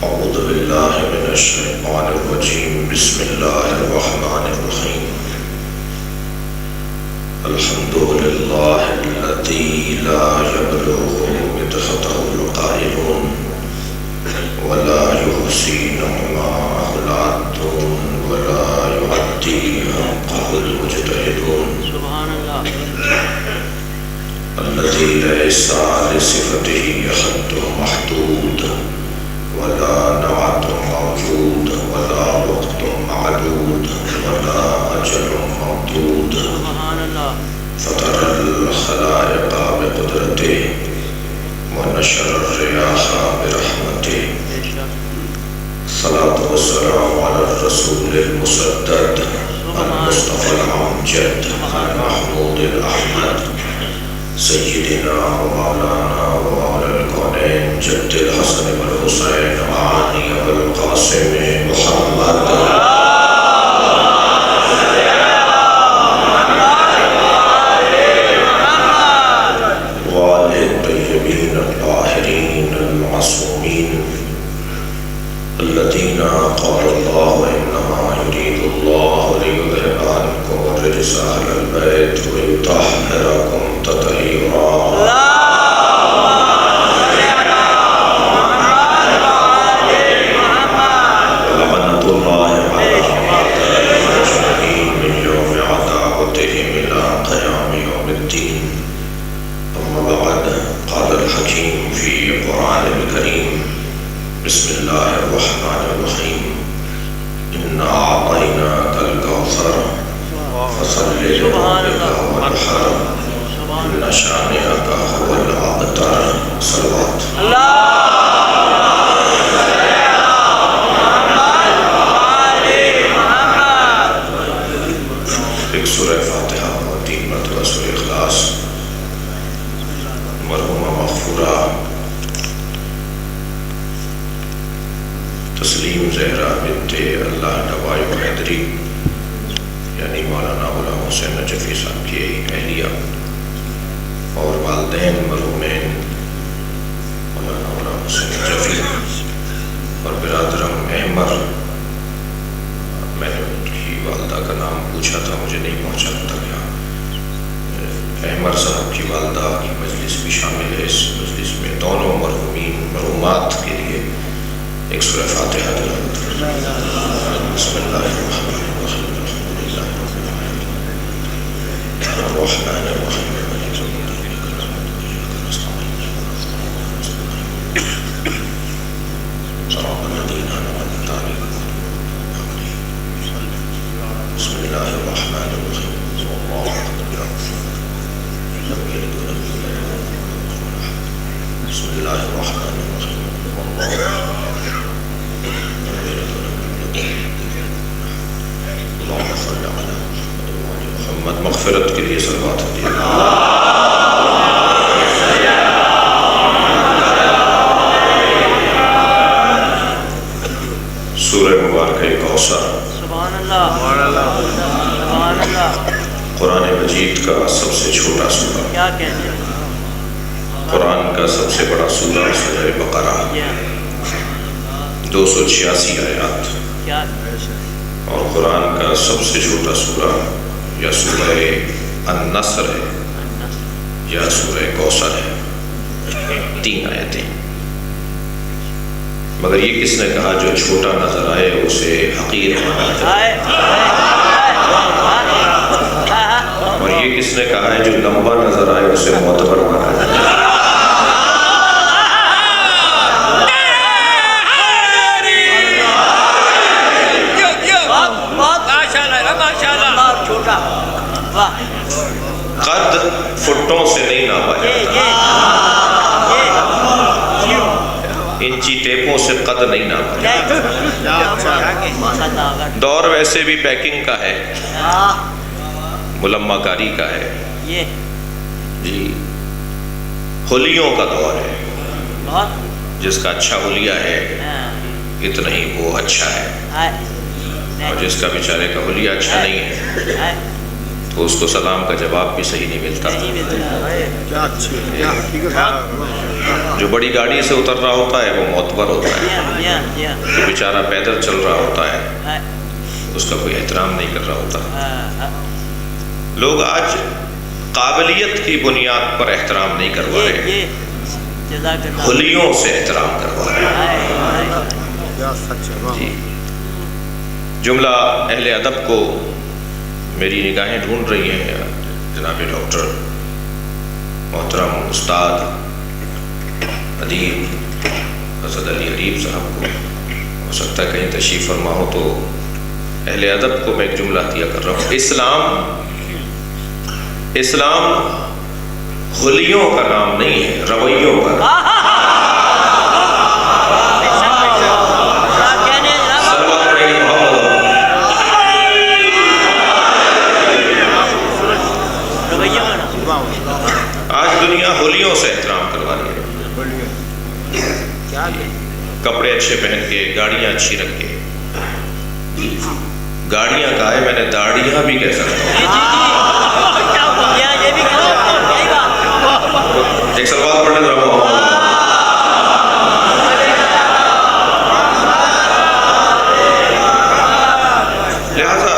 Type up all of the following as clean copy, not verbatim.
أعوذ بالله من الشيطان الرجيم بسم الله الرحمن الرحيم الحمد لله الذي لا يبلغ مدحته القائلون ولا يحصي نعماءه العادون ولا يعدي حقه المجتهدون سبحان الله الذي ليس لصفته حد محدود ولا نعت موجود ولا وقت معدود ولا أجل ممدود سبحان الله فطر الخلائق بقدرته ونشر الرياح برحمته الصلاة والسلام على الرسول المسدد المصطفى الأمجد المحمود الأحمد سيدنا ومولانا ومولى الكونين جد الحسن والحسين وعلي والقاسم محمد وآله الطيبين الطاهرين المعصومين الذين قال الله إنما يريد الله ليذهب عنكم الرجس أهل البيت ويطهركم تطهيرا ولعنة الله على أعدائهم أجمعين من يوم عداوتهم إلى قيام يوم الدين. أما بعد، قال الحكيم في القرآن الكريم بسم الله الرحمن الرحيم إنا أعطيناك الكوثر فصل لربك وانحر إن شانئك هو الأبتر. صلوات ایک سورہ فاتحہ اور 3 مرتبہ سورہ اخلاص. مرحومہ مغفورہ تسلیم زہرا بنت اللہ نوائی حیدری یعنی مولانا غلام حسین نجفی صاحب کی اہلیہ اور والدین مرحومین مولانا غلام حسین نجفی اور برادرم احمر. میں نے ان کی والدہ کا نام پوچھا تھا، مجھے نہیں پہنچا تک یہاں. احمر صاحب کی والدہ کی مجلس بھی شامل ہے اس مجلس میں. دونوں مرحومین مرحومات کے لیے ایک سورہ فاتحہ تلاوت. بسم اللہ الرحمن الرحیم الحمد للہ رب العالمین الرحمن الرحیم مالک یوم الدین ایاک نعبد و ایاک نستعین صراط الذین انعمت علیہم. بسم اللہ الرحمن الرحیم اللہ اکبر لم یلد ولم یولد ولم یکن له کفوا احد. بسم اللہ الرحمن الرحیم اللہ اللہم صلی علی محمد. مغفرت کے لیے صلوات دیئے. سورہ مبارکہ کوثر سبحان اللہ سبحان اللہ. قرآن مجید کا سب سے چھوٹا سورہ، کیا کہتے ہیں؟ قرآن کا سب سے بڑا سورہ سورہ بقرہ، 286 آیات. کیا اور قرآن کا سب سے چھوٹا سورہ یا سورہ النصر ہے یا سورہ کوثر ہے. 3 آیتیں. مگر یہ کس نے کہا جو چھوٹا نظر آئے اسے حقیر مانا جائے، اور یہ کس نے کہا ہے جو لمبا نظر آئے اسے معتبر مانا جائے. قد فٹوں سے نہیں ناپا جاتا، انچی ٹیپوں سے قد نہیں ناپا جاتا. دور ویسے بھی پیکنگ کا ہے، ملمہ کاری کا ہے جی. حلیوں کا دور ہے، جس کا اچھا حلیہ ہے اتنا ہی وہ اچھا ہے، اور جس کا بیچارے کا حلیہ اچھا نہیں ہے تو اس کو سلام کا جواب بھی صحیح نہیں ملتا. نہیں ملتا. کیا اچھی کیا حقیقت ہے. جو بڑی گاڑی سے اتر رہا ہوتا ہے وہ معتبر ہوتا ہے. جی ہاں جی ہاں. جو بیچارہ پیدل چل رہا ہوتا ہے اس کا کوئی احترام نہیں کر رہا ہوتا. لوگ آج قابلیت کی بنیاد پر احترام نہیں کروا رہے، حلیوں سے احترام کروا رہے ہیں. کیا سچ ہے. واہ. جی جملہ اہل ادب کو میری نگاہیں ڈھونڈ رہی ہیں. جناب ڈاکٹر محترم استاد ادیب اسد علی حریب صاحب کو ہو سکتا ہے کہیں تشریف فرما ہو، تو اہل ادب کو میں ایک جملہ عطیہ کر رہا ہوں. اسلام حلیوں کا نام نہیں ہے، رویوں کا نام. آج دنیا ہولیوں سے احترام کروا رہی ہے. کپڑے اچھے پہن کے، گاڑیاں اچھی رکھ کے. گاڑیاں کا ہے، میں نے داڑیاں بھی کہہ سکتا ہوں. ایک سوال پڑھنے رہا ہوں. لہذا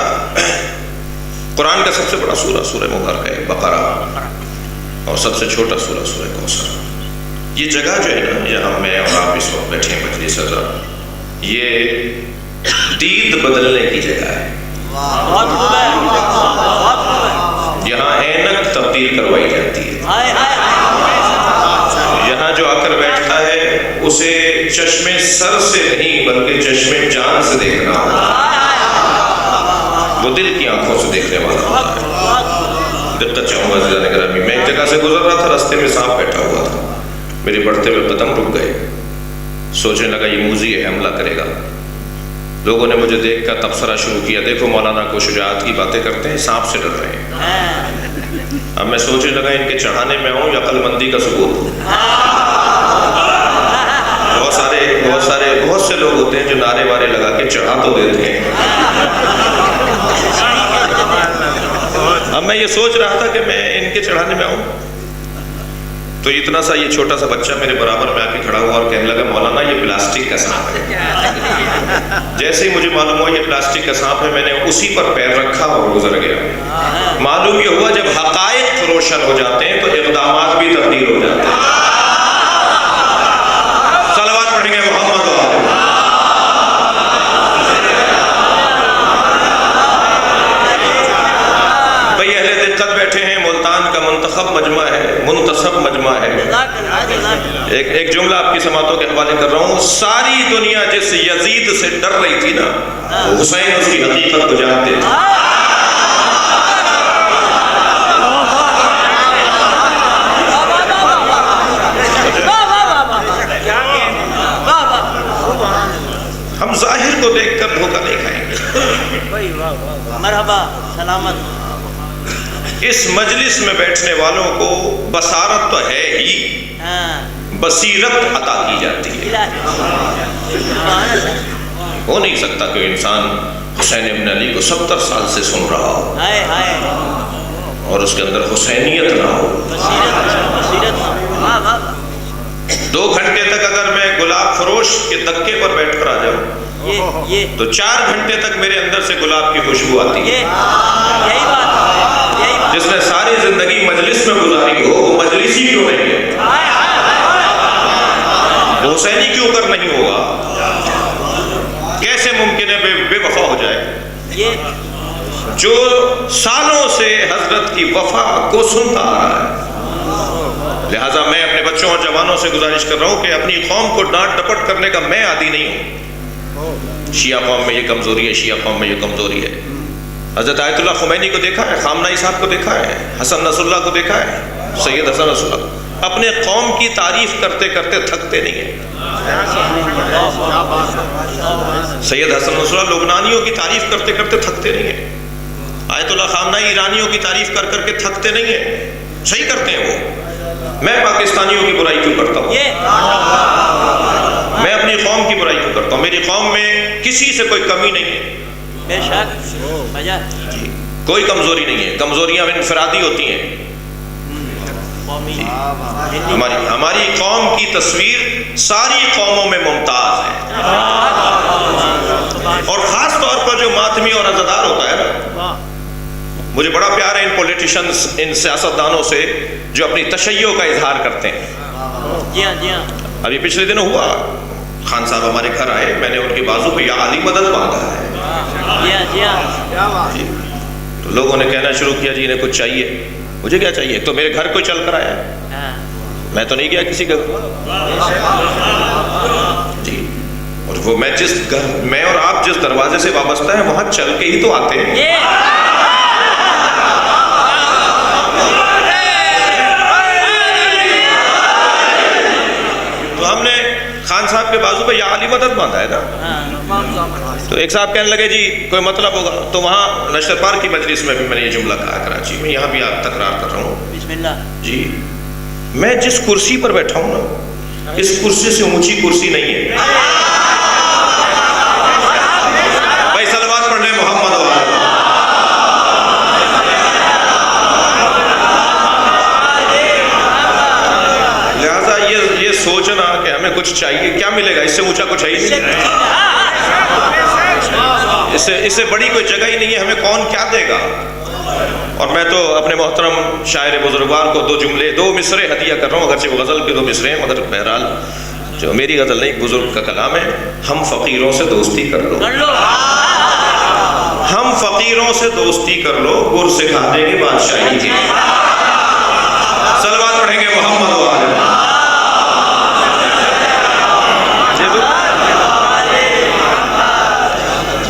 قرآن کا سب سے بڑا سورہ سورہ مبارکہ ہے بقرہ، اور سب سے چھوٹا سورہ سورہ کوثر. یہ جگہ جو ہے نا جہاں میں اور آپ اس وقت بیٹھے ہیں مجلس سزا، یہ دید بدلنے کی جگہ ہے. یہاں اینک تبدیل کروائی جاتی ہے. یہاں جو آ کر بیٹھتا ہے اسے چشمے سر سے نہیں بلکہ چشمے جان سے دیکھنا ہوتا ہے. وہ دل کی آنکھوں سے دیکھنے والا ہوتا ہے. دقت چاہوں گا عزیزان گرامی، میں ایک جگہ سے گزر رہا تھا، راستے میں سانپ بیٹھا ہوا تھا. میرے بڑھتے ہوئے قدم رک گئے. سوچنے لگا یہ موذی ہے، حملہ کرے گا. لوگوں نے مجھے دیکھ کر تبصرہ شروع کیا، دیکھو مولانا کو شجاعت کی باتیں کرتے ہیں، سانپ سے ڈر رہے ہیں. اب میں سوچنے لگا ان کے چڑھانے میں آؤں یا عقل مندی کا ثبوت ہو. بہت سے لوگ ہوتے ہیں جو نعرے وارے لگا کے چڑھا تو دیتے ہیں. اب میں یہ سوچ رہا تھا کہ میں ان کے چڑھانے میں آؤں، تو اتنا سا یہ چھوٹا سا بچہ میرے برابر میں آ کے کھڑا ہوا اور کہنے لگا مولانا یہ پلاسٹک کا سانپ ہے. جیسے ہی مجھے معلوم ہوا یہ پلاسٹک کا سانپ ہے، میں نے اسی پر پیر رکھا اور گزر گیا. معلوم یہ ہوا جب حقائق روشن ہو جاتے ہیں تو اقدامات بھی تبدیل ہو جاتے ہیں. صلوات پڑھیں گے محمد. بھئی اہل دقت بیٹھے ہیں، ملتان کا منتخب مجمع ہے، منتصب مجمع ہے. ایک جملہ آپ کی سماعتوں کے حوالے کر رہا ہوں. ساری دنیا جس یزید سے ڈر رہی تھی نا، وہ حسین اس کی حقیقت کو جانتے تھے. ہم ظاہر کو دیکھ کر دھوکہ نہیں کھائیں گے. مرحبا سلامت. اس مجلس میں بیٹھنے والوں کو بصارت تو ہے ہی، بصیرت عطا کی جاتی ہے. ہو نہیں سکتا کہ انسان حسین ابن علی کو 70 سال سے سن رہا ہو اور اس کے اندر حسینیت نہ ہو. 2 گھنٹے تک اگر میں گلاب فروش کے دکے پر بیٹھ کر آ جاؤں تو 4 گھنٹے تک میرے اندر سے گلاب کی خوشبو آتی ہے. جس نے ساری زندگی مجلس میں گزاری ہو وہ مجلسی کیوں نہیں ہے؟ وہ حسینی کیوں کر نہیں ہوگا؟ کیسے ممکن ہے بے وفا ہو جائے جو سالوں سے حضرت کی وفا کو سنتا آ رہا ہے؟ لہٰذا میں اپنے بچوں اور جوانوں سے گزارش کر رہا ہوں کہ اپنی قوم کو ڈانٹ ڈپٹ کرنے کا میں عادی نہیں ہوں. شیعہ قوم میں یہ کمزوری ہے، شیعہ قوم میں یہ کمزوری ہے. حضرت آیت اللہ خمینی کو دیکھا ہے، خامنہئی صاحب کو دیکھا ہے، حسن نصر اللہ کو دیکھا ہے، سید حسن نصر اللہ اپنے قوم کی تعریف کرتے کرتے تھکتے نہیں ہیں. سید حسن نصر اللہ لبنانیوں کی تعریف کرتے کرتے تھکتے نہیں ہیں. آیت اللہ خامنہئی ایرانیوں کی تعریف کر کر کے تھکتے نہیں ہیں. صحیح کرتے ہیں وہ. میں پاکستانیوں کی برائی کیوں کرتا ہوں؟ میں اپنی قوم کی برائی کیوں کرتا ہوں؟ میری قوم میں کسی سے کوئی کمی نہیں ہے. بے شک. کوئی کمزوری نہیں ہے، کمزوریاں انفرادی ہوتی ہیں۔ قومی ہماری قوم کی تصویر ساری قوموں میں ممتاز ہے، اور خاص طور پر جو ماتمی اور عزادار ہوتا ہے نا، مجھے بڑا پیار ہے ان پولیٹیشنز، ان سیاستدانوں سے جو اپنی تشیع کا اظہار کرتے ہیں۔ جی ہاں جی ہاں ابھی پچھلے دن ہوا، خان صاحب ہمارے گھر آئے، میں نے ان کے بازو پہ یا علی مدد مانگا ہے، جی ہاں جی ہاں تو لوگوں نے کہنا شروع کیا جی انہیں کچھ چاہیے۔ مجھے کیا چاہیے؟ تو میرے گھر کوئی چل کر آیا ہے، میں تو نہیں گیا کسی کے جی، اور وہ میں اور آپ جس دروازے سے وابستہ ہیں وہاں چل کے ہی تو آتے ہیں۔ تو ہم نے خان صاحب کے بازو پہ یا علی مدد باندھا ہے نا۔ تو ایک صاحب کہنے لگے جی کوئی مطلب ہوگا، تو وہاں نشتر پارک کی مجلس میں بھی میں نے یہ جملہ کہا کراچی میں، یہاں بھی آپ تکرار کر رہا ہوں۔ بسم اللہ جی، میں جس کرسی پر بیٹھا ہوں نا، اس کرسی سے اونچی کرسی نہیں ہے۔ بھائی صلوات پڑھ لیں محمد و آل محمد۔ لہذا یہ سوچنا کہ ہمیں کچھ چاہیے، کیا ملے گا؟ اس سے اونچا کچھ ہے ہی نہیں، اس سے بڑی کوئی جگہ ہی نہیں ہے، ہمیں کون کیا دے گا؟ اور میں تو اپنے محترم شاعر بزرگوار کو دو مصرے ہدیہ کر رہا ہوں، اگرچہ وہ غزل کے 2 مصرے ہیں، مگر بہرحال جو میری غزل نہیں، بزرگ کا کلام ہے۔ ہم فقیروں سے دوستی کر لو، ہم فقیروں سے دوستی کر لو، گر سکھا دیں گے بادشاہی کی۔ صلوات پڑھیں گے محمد و آل محمد۔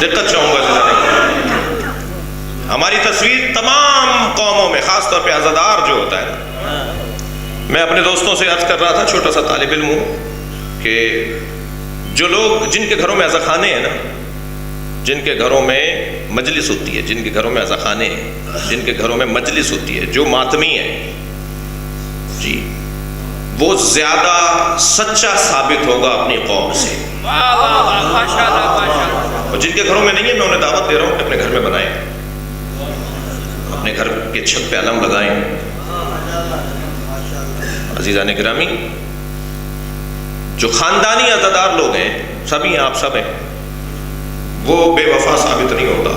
دقت چاہوں گا ہماری تصویر تمام قوموں میں، خاص طور پہ عزادار جو ہوتا ہے نا، میں اپنے دوستوں سے عرض کر رہا تھا، چھوٹا سا طالب علم ہوں، کہ جو لوگ جن کے گھروں میں عزاخانے ہیں نا، جن کے گھروں میں مجلس ہوتی ہے، جن کے گھروں میں عزاخانے ہیں، جن کے گھروں میں مجلس ہوتی ہے، جو ماتمی ہے جی، وہ زیادہ سچا ثابت ہوگا اپنی قوم سے۔ اور جن کے گھروں میں نہیں ہے، میں انہیں دعوت دے رہا ہوں کہ اپنے گھر میں بنائیں، اپنے گھر کے چھت پہ علم لگائیں۔ عزیزان گرامی، جو خاندانی عزادار لوگ ہیں، سبھی ہیں، آپ سب ہیں، وہ بے وفا ثابت نہیں ہوتا۔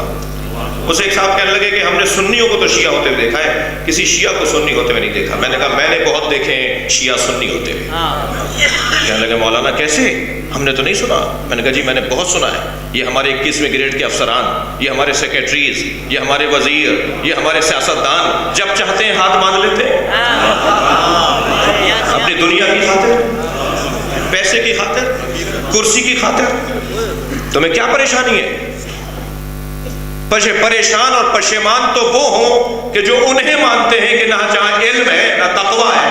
اسے ایک صاحب کہنے لگے کہ ہم نے سنیوں کو تو شیعہ ہوتے ہوئے دیکھا ہے، کسی شیعہ کو سنی ہوتے ہوئے نہیں دیکھا۔ میں نے کہا میں نے بہت دیکھے ہیں شیعہ سنی ہوتے ہوئے۔ کہنے لگے مولانا کیسے؟ ہم نے تو نہیں سنا۔ میں نے کہا جی میں نے بہت سنا ہے، یہ ہمارے 21ویں گریڈ کے افسران، یہ ہمارے سیکریٹریز، یہ ہمارے وزیر، یہ ہمارے سیاستدان جب چاہتے ہیں ہاتھ باندھ لیتے ہیں، اپنی دنیا کی خاطر، پیسے کی خاطر، کرسی کی خاطر۔ تمہیں کیا پریشانی ہے؟ پریشان اور پشیمان تو وہ ہوں کہ جو انہیں مانتے ہیں کہ نہ جہاں علم ہے نہ تقویٰ ہے۔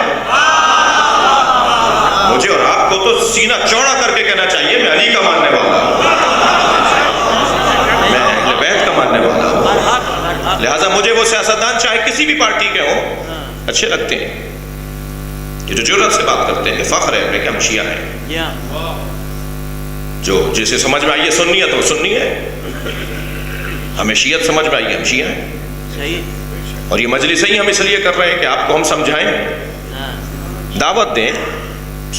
مجھے اور آپ کو تو سینہ چوڑا کر کے کہنا چاہیے میں علی کا ماننے والا ہوں، میں اہل بیت کا ماننے والا ہوں۔ لہٰذا مجھے وہ سیاستدان چاہے کسی بھی پارٹی کے ہوں اچھے لگتے ہیں، یہ جو جرأت سے بات کرتے ہیں، فخر ہے کہ ہم شیعہ ہیں۔ جو جسے سمجھ میں آئیے سنی ہے تو سنی ہے، ہمیں شیعت سمجھ میں آئیے ہم شیعہ ہیں۔ اور یہ مجلس ہی ہم اس لیے کر رہے ہیں کہ آپ کو ہم سمجھائیں، دعوت دیں،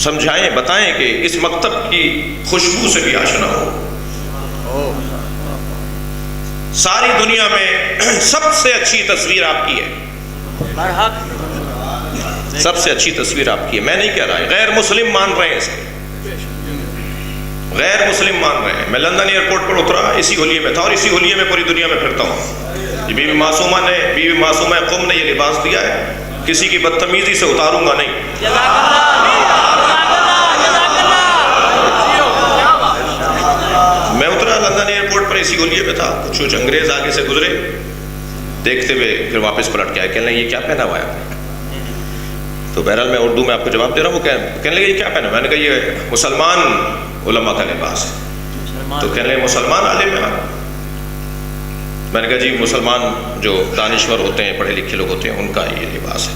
سمجھائیں، بتائیں کہ اس مکتب کی خوشبو سے بھی آشنا ہو۔ ساری دنیا میں سب سے اچھی تصویر آپ کی ہے، سب سے اچھی تصویر آپ کی ہے، میں نہیں کہہ رہا ہے، غیر مسلم مان رہے ہیں اسے، غیر مسلم مان رہے ہیں۔ میں لندن ایئرپورٹ پر اترا، اسی ہولیے میں تھا اور اسی ہولیے میں پوری دنیا میں پھرتا ہوں۔ بیوی معصومہ قم نے یہ لباس دیا ہے، کسی کی بدتمیزی سے اتاروں گا نہیں۔ میں اترا لندن ایئرپورٹ پر، اسی ہولیے میں تھا، کچھ انگریز آگے سے گزرے، دیکھتے ہوئے پھر واپس پلٹ کے آئے، کہنے لگے یہ کیا پہنا ہوا ہے آپ نے؟ تو بہرحال میں اردو میں آپ کو جواب دے رہا ہوں، وہ کہنے لگے یہ کیا پہنا؟ میں نے کہا یہ مسلمان علماء کا لباس ہے۔ تو کہنے لگے مسلمان عالم ہیں آپ؟ میں نے کہا جی مسلمان جو دانشور ہوتے ہیں، پڑھے لکھے لوگ ہوتے ہیں، ان کا یہ لباس ہے۔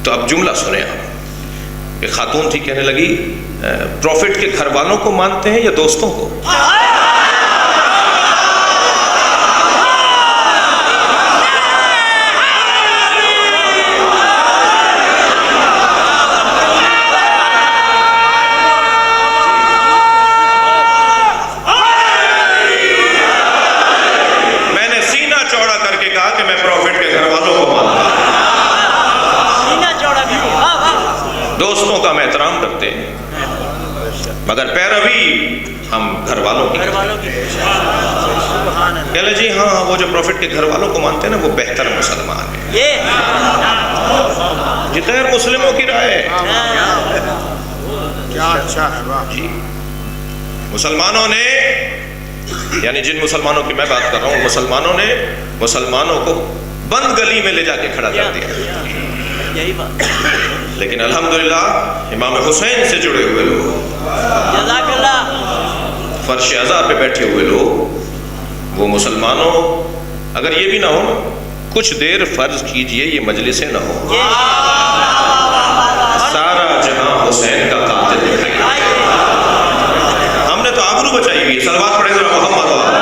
تو اب جملہ سنیں آپ، ایک خاتون تھی، کہنے لگی پروفٹ کے گھر والوں کو مانتے ہیں یا دوستوں کو؟ مگر پیروی ہم گھر والوں کی گھر والوں کی کہہ لیں جی ہاں وہ جو پروفٹ کے گھر والوں کو مانتے ہیں نا وہ بہتر مسلمان ہیں. یہ یہ غیر مسلموں کی رائے ہے. کیا اچھا ہے واہ. جی مسلمانوں نے یعنی جن مسلمانوں کی میں بات کر رہا ہوں مسلمانوں نے مسلمانوں کو بند گلی میں لے جا کے کھڑا کر دیا. یہی بات. لیکن الحمدللہ امام حسین سے جڑے ہوئے لوگ جزاک اللہ. فرش عزا پہ بیٹھے ہوئے لوگ وہ مسلمانوں اگر یہ بھی نہ ہو کچھ دیر فرض کیجئے یہ مجلسیں نہ ہو سارا جہاں حسین کا قاتل دکھائے گا. ہم نے تو آبرو بچائی ہوئی ہے. صلوات پڑھیں ذرا محمد والا.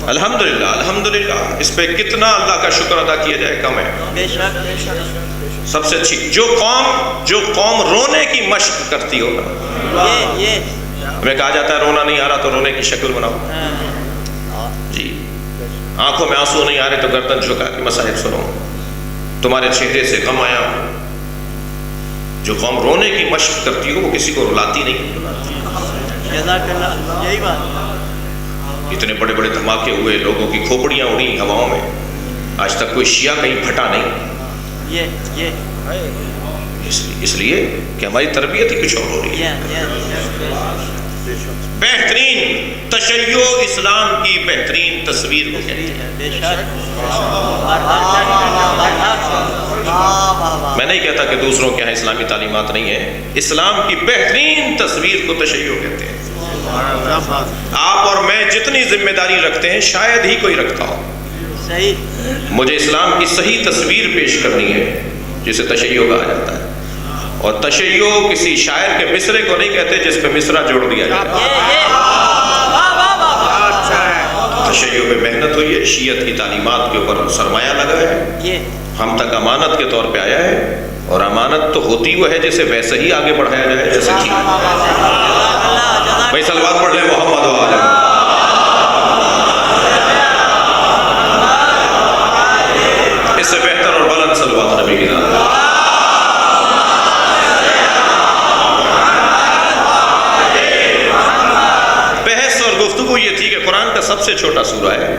الحمدللہ الحمدللہ اس پہ کتنا اللہ کا شکر ادا کیا جائے کم ہے. بے شک بے شک. سب سے اچھی جو قوم رونے کی مشق کرتی ہو نا یہ ہمیں کہا جاتا ہے رونا نہیں آ رہا تو رونے کی شکل بناؤ. جی آنکھوں میں آنسو نہیں آ رہے تو گردن جھکا کے مصائب سنو. تمہارے چہرے سے غم آیا جو قوم رونے کی مشق کرتی ہو وہ کسی کو رلاتی نہیں. جزاک اللہ. یہی بات. اتنے بڑے بڑے دھماکے ہوئے لوگوں کی کھوپڑیاں اڑی ہواؤں میں آج تک کوئی شیعہ کہیں پھٹا نہیں. یہ اس لیے کہ ہماری تربیت ہی کچھ اور ہو رہی ہے. بہترین تشیع اسلام کی بہترین تصویر کو کہتے ہیں. بے شک. میں نہیں کہتا کہ دوسروں کے یہاں اسلامی تعلیمات نہیں ہیں. اسلام کی بہترین تصویر کو تشیع کہتے ہیں. آپ اور میں جتنی ذمہ داری رکھتے ہیں شاید ہی کوئی رکھتا ہو. صحیح. مجھے اسلام کی صحیح تصویر پیش کرنی ہے جسے تشیع کہا جاتا ہے. اور تشیع کسی شاعر کے مصرے کو نہیں کہتے جس پہ مصرع جوڑ دیا جائے. تشیع پہ محنت ہوئی ہے. شیعت کی تعلیمات کے اوپر سرمایہ لگا ہے. ہم تک امانت کے طور پہ آیا ہے اور امانت تو ہوتی وہ ہے جسے ویسے ہی آگے بڑھایا جائے جیسے ٹھیک. بھائی صلوات پڑھ لیں محمد و آل. اس سے بہتر اور بلند صلوات نبی کی ذات. بحث اور گفتگو یہ تھی کہ قرآن کا سب سے چھوٹا سورہ ہے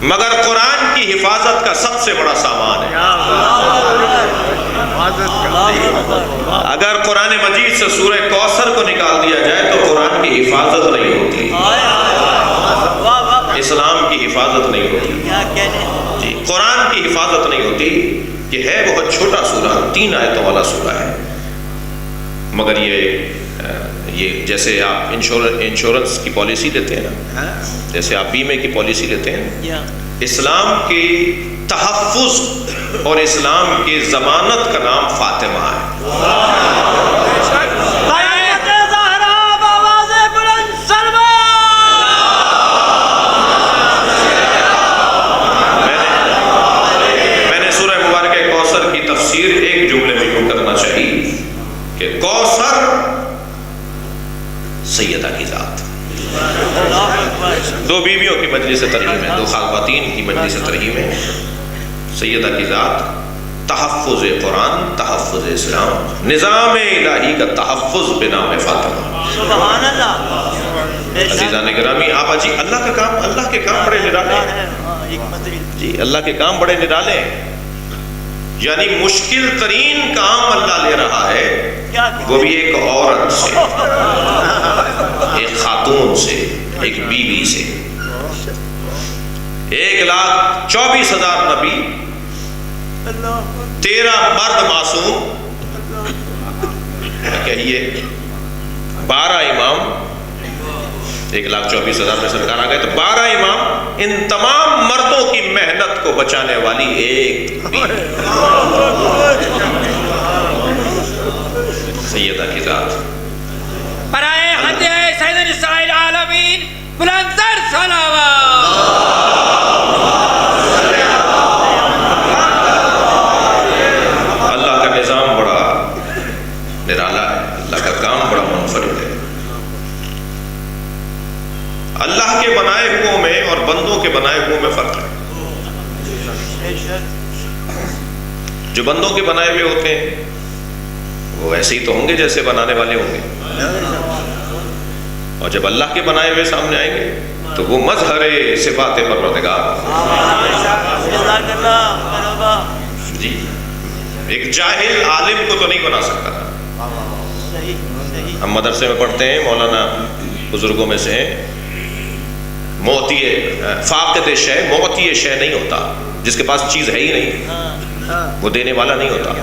مگر قرآن کی حفاظت کا سب سے بڑا سامان ہے. اگر قرآن مجید سے سورہ کوثر کو نکال دیا جائے تو قرآن کی حفاظت نہیں ہوتی. اسلام کی حفاظت نہیں ہوتی. جی قرآن کی حفاظت نہیں ہوتی. یہ ہے بہت چھوٹا سورہ 3 آیتوں والا سورہ ہے مگر یہ جیسے آپ انشورنس کی پالیسی لیتے ہیں نا جیسے آپ بیمے کی پالیسی لیتے ہیں اسلام کی تحفظ اور اسلام کی ضمانت کا نام فاطمہ ہے. میں نے سورہ مبارکہ کوثر کی تفسیر ایک جملے میں یوں کرنا چاہیے کہ کوثر سیدہ کی ذات. 2 بیویوں کی مجلس ترحیم ہے 2 خواتین کی مجلس ترحیم ہے. سیدہ کی ذات تحفظ قرآن تحفظ اسلام نظام الہی کا تحفظ بنام فاطمہ. سبحان اللہ. عزیزان گرامی آپ جی اللہ کے کام بڑے نرالے ہیں. جی اللہ کے کام بڑے نرالے ہیں. یعنی مشکل ترین کام اللہ لے رہا ہے وہ بھی ایک عورت سے ایک خاتون سے ایک بیوی سے. 1,24,000 نبی 13 مرد معصوم کہیے 12 امام 1,24,000 میں سرکار آ گئے تو 12 امام ان تمام مردوں کی محنت کو بچانے والی ایک سیدہ کی ذات. برائے حد سید نساء العالمین بلندر صلوات. اللہ کا نظام بڑا نرالا ہے. اللہ کا کام بڑا منفرد ہے. اللہ کے بنائے ہوئوں میں اور بندوں کے بنائے ہوئوں میں فرق ہے. جو بندوں کے بنائے ہوئے ہوتے ہیں وہ ایسے ہی تو ہوں گے جیسے بنانے والے ہوں گے، اور جب اللہ کے بنائے ہوئے سامنے آئیں گے تو وہ مظہر صفات پروردگار۔ جزاک اللہ مرحبا۔ جی ایک جاہل عالم کو تو نہیں بنا سکتا۔ صحیح صحیح۔ ہم مدرسے میں پڑھتے ہیں، مولانا بزرگوں میں سے ہیں، موتی فاقد شے موتی شے نہیں ہوتا، جس کے پاس چیز ہے ہی نہیں وہ دینے والا نہیں ہوتا۔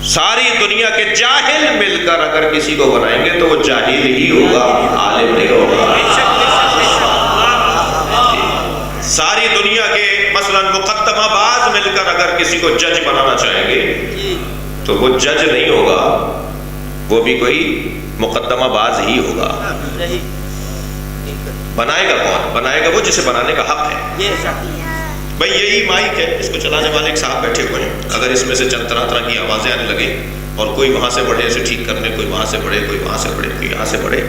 ساری دنیا کے جاہل مل کر اگر کسی کو بنائیں گے تو وہ جاہل ہی ہوگا، عالم نہیں ہوگا۔ ساری دنیا کے مثلا مقدمہ باز مل کر اگر کسی کو جج بنانا چاہیں گے تو وہ جج نہیں ہوگا، وہ بھی کوئی مقدمہ باز ہی ہوگا۔ بنائے گا کون؟ بنائے گا وہ جسے بنانے کا حق ہے۔ بھائی یہی مائک ہے، اس کو چلانے والے ایک صاحب بیٹھے ہوئے ہیں، اگر اس میں سے چند طرح طرح کی آوازیں آنے لگے اور کوئی وہاں سے بڑھے اسے ٹھیک کرنے، کوئی وہاں سے بڑھے، کوئی وہاں سے بڑھے، کوئی یہاں سے بڑھے،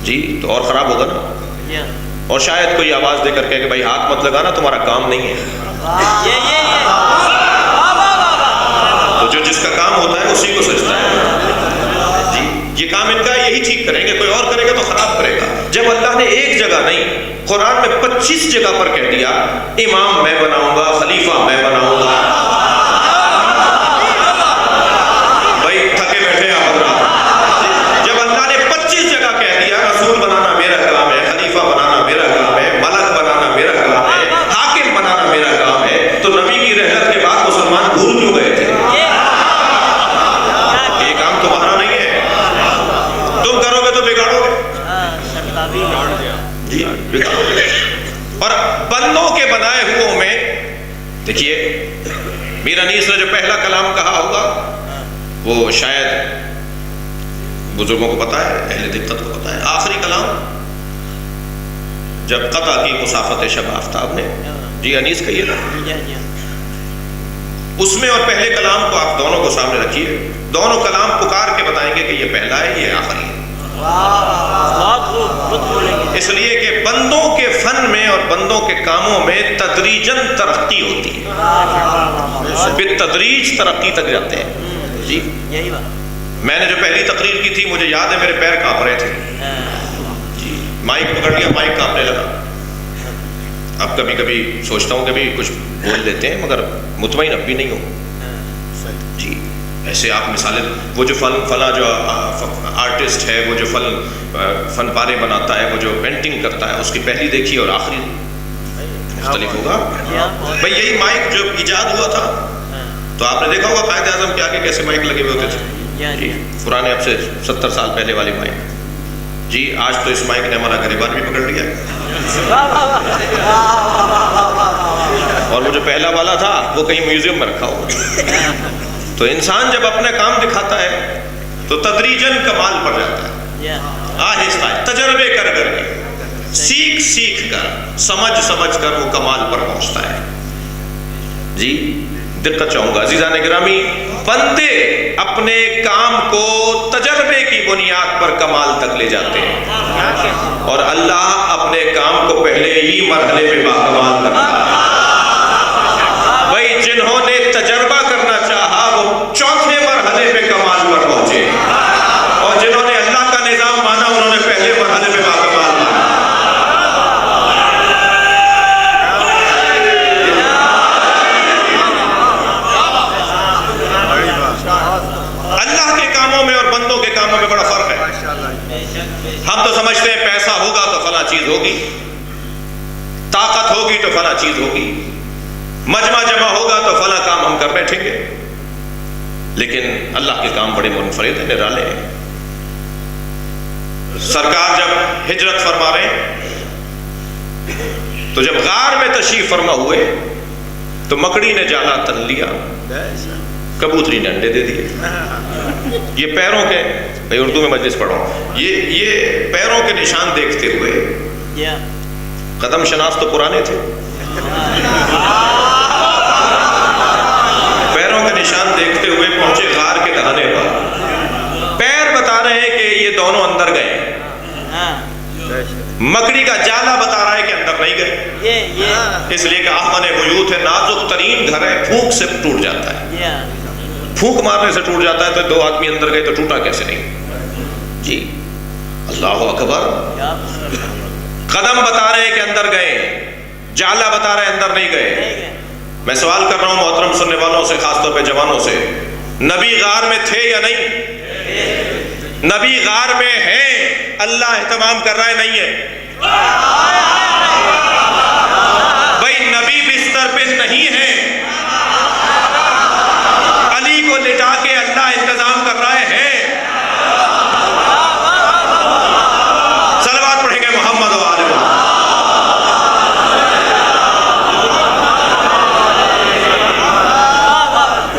جی تو اور خراب ہوگا نا۔ اور شاید کوئی آواز دے کر کہے کہ بھائی ہاتھ مت لگانا، تمہارا کام نہیں ہے۔ تو جو جس کا کام ہوتا ہے اسی کو سجتا ہے۔ جی یہ کام ان کا یہی ٹھیک کریں گے، کوئی اور کرے گا تو خراب کرے گا۔ جب اللہ نے ایک جگہ نہیں، قرآن میں 25 جگہ پر کہہ دیا امام میں بناؤں گا، خلیفہ میں بناؤں گا۔ بھائی تھکے بیٹھے آپ حضرات، جب اللہ نے 25 جگہ کہہ دیا رسول بنانا میرا کام ہے، خلیفہ بنانا میرا کام ہے، ملک بنانا میرا کام ہے، حاکم بنانا میرا کام ہے، تو نبی کی رحلت کے بعد مسلمان بھول کیوں گئے تھے؟ یہ کام تمہارا نہیں ہے، تم کرو گے تو بگاڑو گے۔ جی بگاڑو گے۔ اور بندوں کے بنائے ہوئے میں دیکھیے میر انیس نے جو پہلا کلام کہا ہوگا وہ شاید بزرگوں کو پتا ہے، اہل دقت کو پتا ہے۔ آخری کلام جب قطع کی مسافت شب آفتاب نے، جی انیس کہیے نا، اس میں اور پہلے کلام کو آپ دونوں کو سامنے رکھیے، دونوں کلام پکار کے بتائیں گے کہ یہ پہلا ہے، یہ آخری ہے۔ اس لیے کہ بندوں کے فن میں اور بندوں کے کاموں میں تدریجاً ترقی ہوتی ہے، بالتدریج ترقی تک جاتے ہیں۔ جی میں نے جو پہلی تقریر کی تھی مجھے یاد ہے میرے پیر کانپ رہے تھے، جی مائک پکڑ لیا، مائک کانپنے لگا۔ اب کبھی کبھی سوچتا ہوں کہ بھی کچھ بول دیتے ہیں مگر مطمئن اب بھی نہیں ہوں۔ جی ایسے آپ مثالیں، وہ جو فلاں جو آرٹسٹ ہے، وہ جو فن پارے بناتا ہے، وہ جو پینٹنگ کرتا ہے، اس کی پہلی دیکھی اور آخری مختلف ہوگا۔ بھائی یہی مائک جو ایجاد ہوا تھا تو آپ نے دیکھا ہوگا قائد اعظم کے آگے کیسے مائک لگے ہوئے ہوتے تھے، جی پرانے اب سے 70 سال پہلے والی مائک۔ جی آج تو اس مائک نے ہمارا گریبان بھی پکڑ لیا، اور وہ جو پہلا والا تھا وہ کہیں میوزیم میں رکھا ہوا۔ تو انسان جب اپنا کام دکھاتا ہے تو تدریجاً کمال پر جاتا ہے، آہستہ تجربے کر کر کے، سیکھ سیکھ کر، سمجھ کر وہ کمال پر پہنچتا ہے۔ جی دقت چاہوں گا عزیزان گرامی، بندے اپنے کام کو تجربے کی بنیاد پر کمال تک لے جاتے ہیں، اور اللہ اپنے کام کو پہلے ہی مرحلے پہ باکمال کرتا ہے۔ بھائی جنہوں نے تجربہ کرنا چاہا وہ چوتھے مرحلے پہ کمال پر پہنچے، اور جنہوں نے اللہ کا نظام مانا انہوں نے پہلے مرحلے پہ باکمال مانا۔ اللہ کے کاموں میں اور بندوں کے کاموں میں بڑا فرق ہے۔ ہم تو سمجھتے ہیں پیسہ ہوگا تو فلاں چیز ہوگی، طاقت ہوگی تو فلاں چیز ہوگی، مجمع جمع ہوگا تو فلاں کام ہم کر بیٹھیں گے، لیکن اللہ کے کام بڑے منفرد ہیں، نرالے ہیں۔ سرکار جب ہجرت فرما رہے ہیں تو جب غار میں تشریف فرما ہوئے تو مکڑی نے جالا تن لیا، کبوتری نے انڈے دے دیے۔ یہ پیروں کے، میں اردو میں مجلس پڑھا ہوں، یہ پیروں کے نشان دیکھتے ہوئے، قدم شناس تو پرانے تھے، پیروں کے نشان دیکھتے ہوئے پہنچے غار کے دہانے پر۔ پیر بتا رہے ہیں کہ یہ دونوں اندر گئے، مکڑی کا جالا بتا رہا ہے کہ اندر نہیں گئے۔ اس لیے کہ آمن بیوت ہے، نازک ترین گھر ہے، پھونک سے ٹوٹ جاتا ہے، پھونک مارنے سے ٹوٹ جاتا ہے، تو دو آدمی اندر گئے تو ٹوٹا کیسے نہیں؟ جی اللہ اکبر، قدم بتا رہے ہیں کہ اندر گئے، جالا بتا رہے ہیں اندر نہیں گئے۔ میں سوال کر رہا ہوں محترم سننے والوں سے، خاص طور پہ جوانوں سے، نبی غار میں تھے یا نہیں؟ نبی غار میں ہیں، اللہ اہتمام کر رہا ہے نہیں ہے؟ بھائی نبی بستر پہ نہیں ہے، علی کو لٹا کے اللہ انتظام کر رہا ہے۔ صلوات پڑھیں گے محمد و آل محمد۔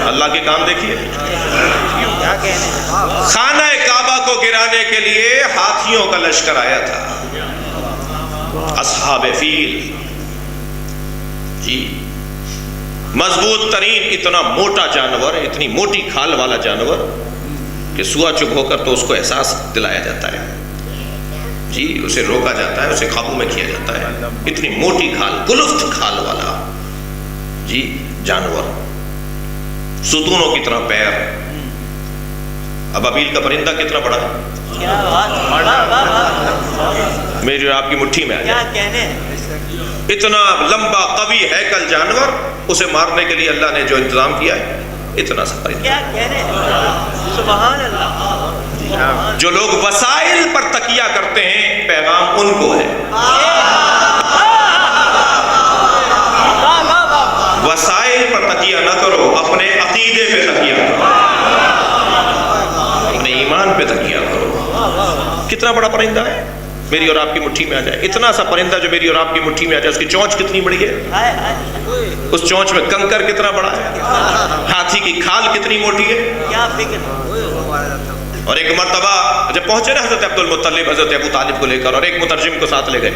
اللہ کے کام دیکھیے، خانہ کعبہ کو گرانے کے لیے ہاتھیوں کا لشکر آیا تھا، اصحاب فیل، جی مضبوط ترین، اتنا موٹا جانور، اتنی موٹی کھال والا جانور کہ سوا چپ ہو کر تو اس کو احساس دلایا جاتا ہے، جی اسے روکا جاتا ہے، اسے قابو میں کیا جاتا ہے، اتنی موٹی کھال، کلفت کھال والا جی جانور، ستونوں کی طرح پیر۔ ابابیل کا پرندہ کتنا بڑا ہے؟ میری اور آپ کی مٹھی میں آ جائے، اتنا لمبا قوی ہیکل جانور، اسے مارنے کے لیے اللہ نے جو انتظام کیا ہے، اتنا سا پرندہ۔ سبحان اللہ۔ جو لوگ وسائل پر تکیہ کرتے ہیں، پیغام ان کو ہے، وسائل پر تکیہ نہ کرو، اپنے عقیدے پہ تکیہ کرو، اپنے ایمان پہ تکیہ کرو۔ کتنا بڑا پرندہ ہے، میری اور آپ کی مٹھی میں آ جائے، اتنا سا پرندہ جو میری اور آپ کی مٹھی میں آ جائے، اس کی چونچ کتنی بڑی ہے، اس چونچ میں کنکر کتنا بڑا ہے، ہاتھی کی کھال کتنی موٹی ہے۔ اور ایک مرتبہ جب پہنچے نا حضرت عبد المطلب حضرت ابو طالب کو لے کر، اور ایک مترجم کو ساتھ لے گئے،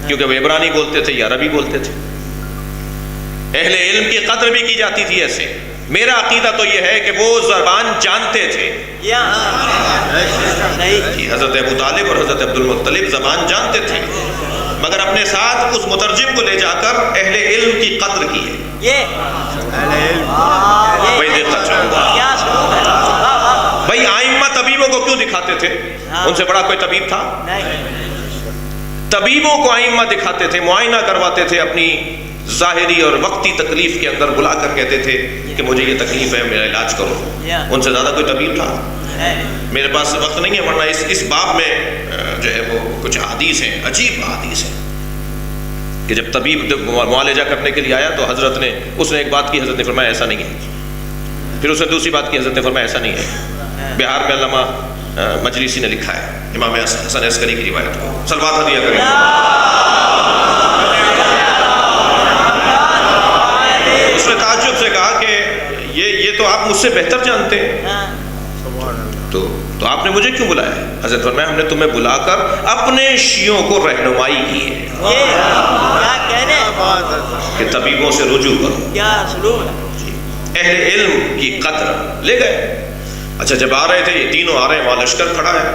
کیونکہ وہ عبرانی بولتے تھے یا عربی بولتے تھے۔ اہل علم کی قدر بھی کی جاتی تھی ایسے۔ میرا عقیدہ تو یہ ہے کہ وہ زبان جانتے تھے، حضرت ابو طالب اور حضرت عبد المطلب زبان جانتے تھے، مگر اپنے ساتھ اس مترجم کو لے جا کر اہل علم کی قدر کی ہے۔ بھائی دیکھنا چاہوں گا، بھائی آئمہ طبیبوں کو کیوں دکھاتے تھے؟ ان سے بڑا کوئی طبیب تھا؟ طبیبوں کو آئمہ دکھاتے تھے، معائنہ کرواتے تھے، اپنی ظاہری اور وقتی تکلیف کے اندر بلا کر کہتے تھے کہ مجھے یہ تکلیف ہے، میرا علاج کرو۔ ان سے زیادہ کوئی طبیب تھا؟ میرے پاس وقت نہیں ہے، ورنہ اس باب میں جو ہے وہ کچھ حدیث ہیں، عجیب حدیث ہیں، کہ جب طبیب معالجہ کرنے کے لیے آیا تو حضرت نے، اس نے ایک بات کی، حضرت نے فرمایا ایسا نہیں ہے، پھر اس نے دوسری بات کی، حضرت نے فرمایا ایسا نہیں ہے۔ بہار میں علامہ مجلسی نے لکھا ہے امام حسن عسکری کی روایت کو، صلوات ہدیہ کریں۔ اس نے تعجب سے کہا کہ یہ تو آپ مجھ سے بہتر جانتے ہیں، تو آپ نے مجھے کیوں بلایا؟ حضرت فرمایا ہم نے تمہیں بلا کر اپنے شیعوں کو رہنمائی کی ہے کہ طبیبوں سے رجوع کرو، اہل علم کی قدر۔ لے گئے۔ اچھا جب آ رہے تھے، یہ تینوں آ رہے ہیں، وہاں لشکر کھڑا ہے،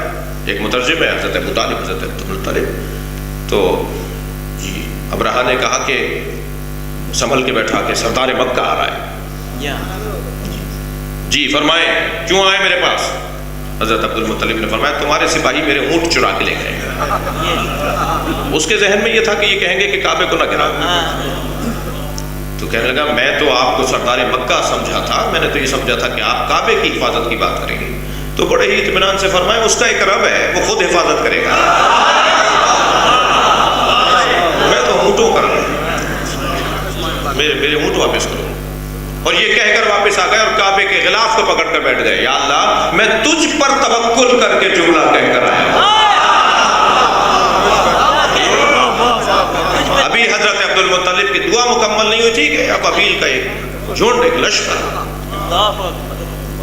ایک مترجم ہے حضرت ابو طالب، حضرت عبد المطلب، تو جی ابرہہ نے کہا کہ سنبھل کے بیٹھا کہ سردار مکہ آ رہا ہے، جی فرمائے کیوں آئے میرے پاس؟ حضرت عبد المطلب نے فرمایا تمہارے سپاہی میرے اونٹ چرا کے لے گئے۔ اس کے ذہن میں یہ تھا کہ یہ کہیں گے کہ کعبے کو نہ گراؤ، تو کہنے لگا میں تو آپ کو سردار مکہ سمجھا تھا، میں نے تو یہ سمجھا تھا کہ آپ کعبے کی حفاظت کی بات کریں گے۔ تو بڑے ہی اطمینان سے فرمائے اس کا ایک رب ہے، وہ خود حفاظت کرے گا، میں تو اونٹوں کر رہا ہوں، میرے اونٹ واپس کرو۔ اور یہ کہہ کر واپس آ گئے اور کعبے کے غلاف کو پکڑ کر بیٹھ گئے، یا اللہ میں تجھ پر توکل کر کے جملہ کہہ کر آیا ہوں۔ ابھی حضرت عبد المطلب کی دعا مکمل نہیں ہوئی تھی کہ ابابیل کا ایک جھنڈ، ایک لشکر،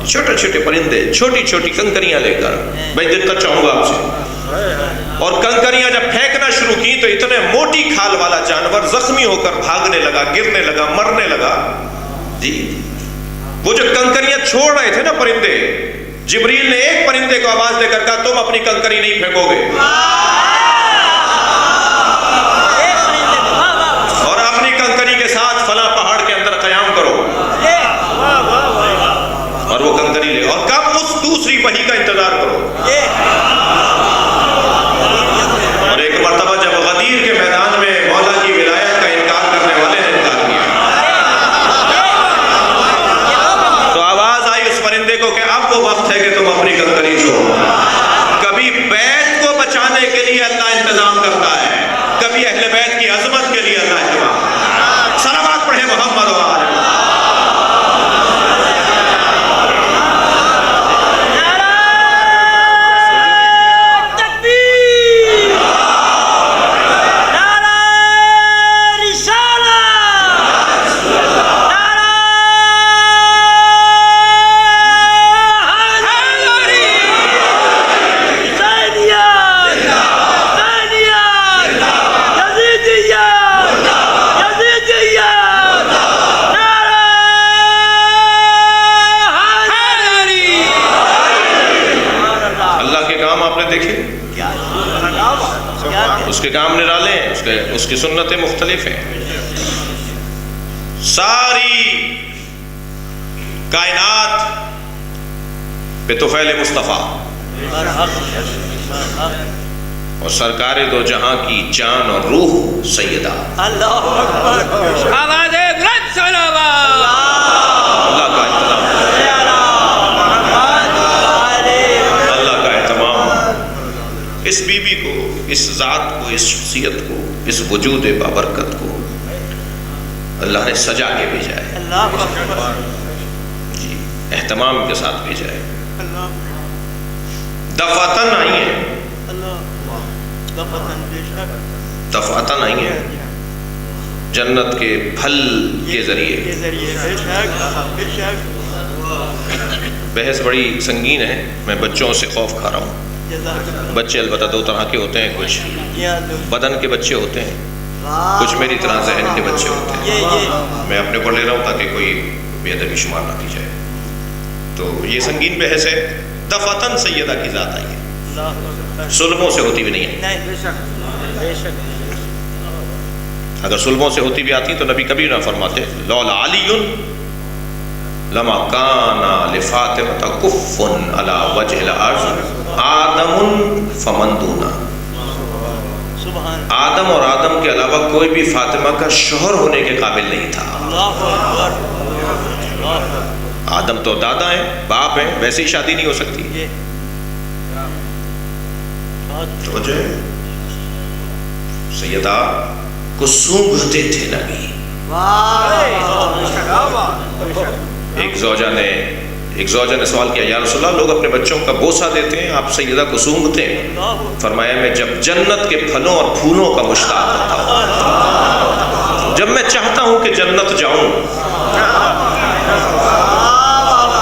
چھوٹے چھوٹے پرندے، چھوٹی چھوٹی کنکریاں لے کر، میں دیکھنا چاہوں گا آپ سے، اور کنکریاں جب پھینکنا شروع کی تو اتنے موٹی کھال والا جانور زخمی ہو کر بھاگنے لگا، گرنے لگا، مرنے لگا۔ جی وہ جو کنکریاں چھوڑ رہے تھے نا پرندے، جبریل نے ایک پرندے کو آواز دے کر کہا تم اپنی کنکری نہیں پھینکو گے، اس کے کام نرالے ہیں، اس کی سنتیں مختلف ہیں. ساری کائنات پہ طفیل مصطفیٰ اور سرکار دو جہاں کی جان اور روح سیدہ. اللہ اکبر. آواز بلند صلوات. اللہ کا احترام، اللہ کا اہتمام اس بی بی کو، اس ذات کو، اس شخصیت کو، اس وجود بابرکت کو اللہ نے سجا کے بھیجا ہے. اللہ اکبر. جی، اہتمام کے ساتھ بھیجا ہے. اللہ دفعتاً آئی ہیں، اللہ دفعتاً بے شک دفعتاً آئی ہیں جنت کے پھل کے ذریعے. کے ذریعے بے شک بے شک. بحث بڑی سنگین ہے، میں بچوں سے خوف کھا رہا ہوں. جزاک اللہ. بچے البتہ دو طرح کے ہوتے ہیں، کچھ یا تو بدن کے بچے ہوتے ہیں، کچھ میری طرح ذہن کے بچے ہوتے ہیں. یہ میں اپنے کو لے رہا ہوں تاکہ کوئی بے ادبی شمار نہ کی جائے. تو یہ سنگین بحث ہے. دفعتاً سیدہ کی ذات آئی ہے، اللہ اکبر. سلبوں سے ہوتی بھی نہیں ہے. نہیں بے شک بے شک. اگر سلبوں سے ہوتی بھی آتی تو نبی کبھی نہ فرماتے لولا علی لما کان لفاطمہ کف علی وجہ الارض آدم فمن دونا. سبحان آدم اور آدم کے علاوہ کوئی بھی فاطمہ کا شوہر ہونے کے قابل نہیں تھا. اللہ اکبر. اللہ اکبر. آدم تو دادا ہیں، باپ ہیں، ویسے ہی شادی نہیں ہو سکتی. یہ توجہ ہے. سیدہ کو سونگھتے تھے نبی. ایک زوجہ نے سوال کیا، یا رسول اللہ لوگ اپنے بچوں کا بوسہ دیتے ہیں، آپ سیدہ کو سونگھتے ہیں. فرمایا میں جب جنت کے پھلوں اور پھولوں کا مشتاق ہوتا ہوں، جب میں چاہتا ہوں کہ جنت جاؤں.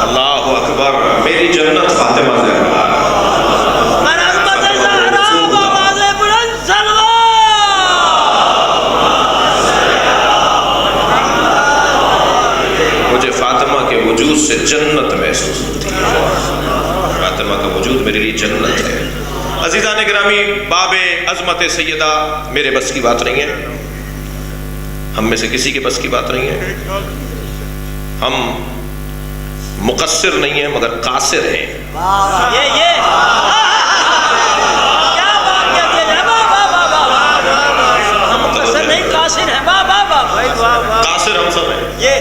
اللہ اکبر. میری جنت فاطمہ زہرا. مرحبت زہرا آواز بلند صلوات. مجھے فاطمہ کے وجود سے جنت محسوس ہوتی ہے. فاطمہ کا وجود میرے لیے جنت ہے. عزیزان گرامی، باب عظمت سیدہ میرے بس کی بات نہیں ہے، ہم میں سے کسی کے بس کی بات نہیں ہے. ہم مقصر نہیں ہیں مگر قاصر ہیں. یہ کیا بات کہتے ہیں. ہم مقصر نہیں قاصر ہیں. واہ واہ واہ. قاصر ہم سب ہیں. یہ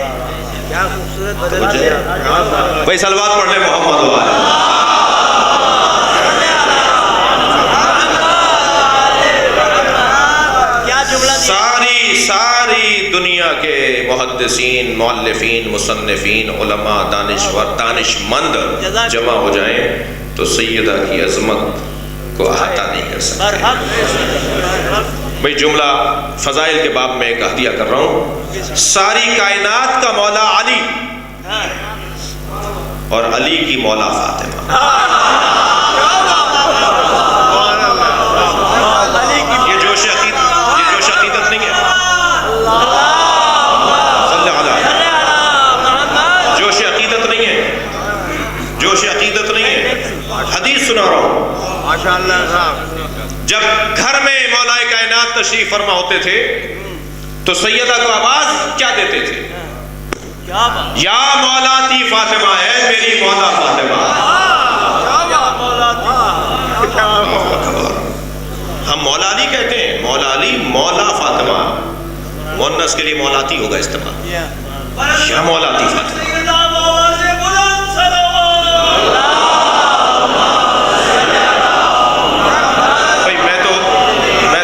کیا خوبصورت بدل مجھے بھائی سلوات پڑھ لیں محمد والے. کیا جملہ. ساری دنیا کے محدثین، مؤلفین، مصنفین، علماء، دانشور، دانشمند جمع ہو جائیں تو سیدہ کی عظمت کو احاطہ نہیں کر سکتے. بھئی جملہ فضائل کے باب میں ایک ہدیہ کر رہا ہوں. ساری کائنات کا مولا علی اور علی کی مولا فاطمہ. یہ جوش عقیدت نہیں ہے. جوش عقیدت نہیں ہے، جوش عقیدت نہیں ہے. حدیث سنا رہا ہوں. ماشاءاللہ صاحب. جب گھر میں مولا کائنات تشریف فرما ہوتے تھے تو سیدہ کو آواز کیا دیتے تھے؟ کیا بات. یا مولاتی فاطمہ ہے میری مولا فاطمہ. ہم مولا علی کہتے ہیں، مولا علی مولا فاطمہ. مؤنث کے لیے مولاتی ہوگا استعمال. یا مولاتی فاطمہ. بھائی میں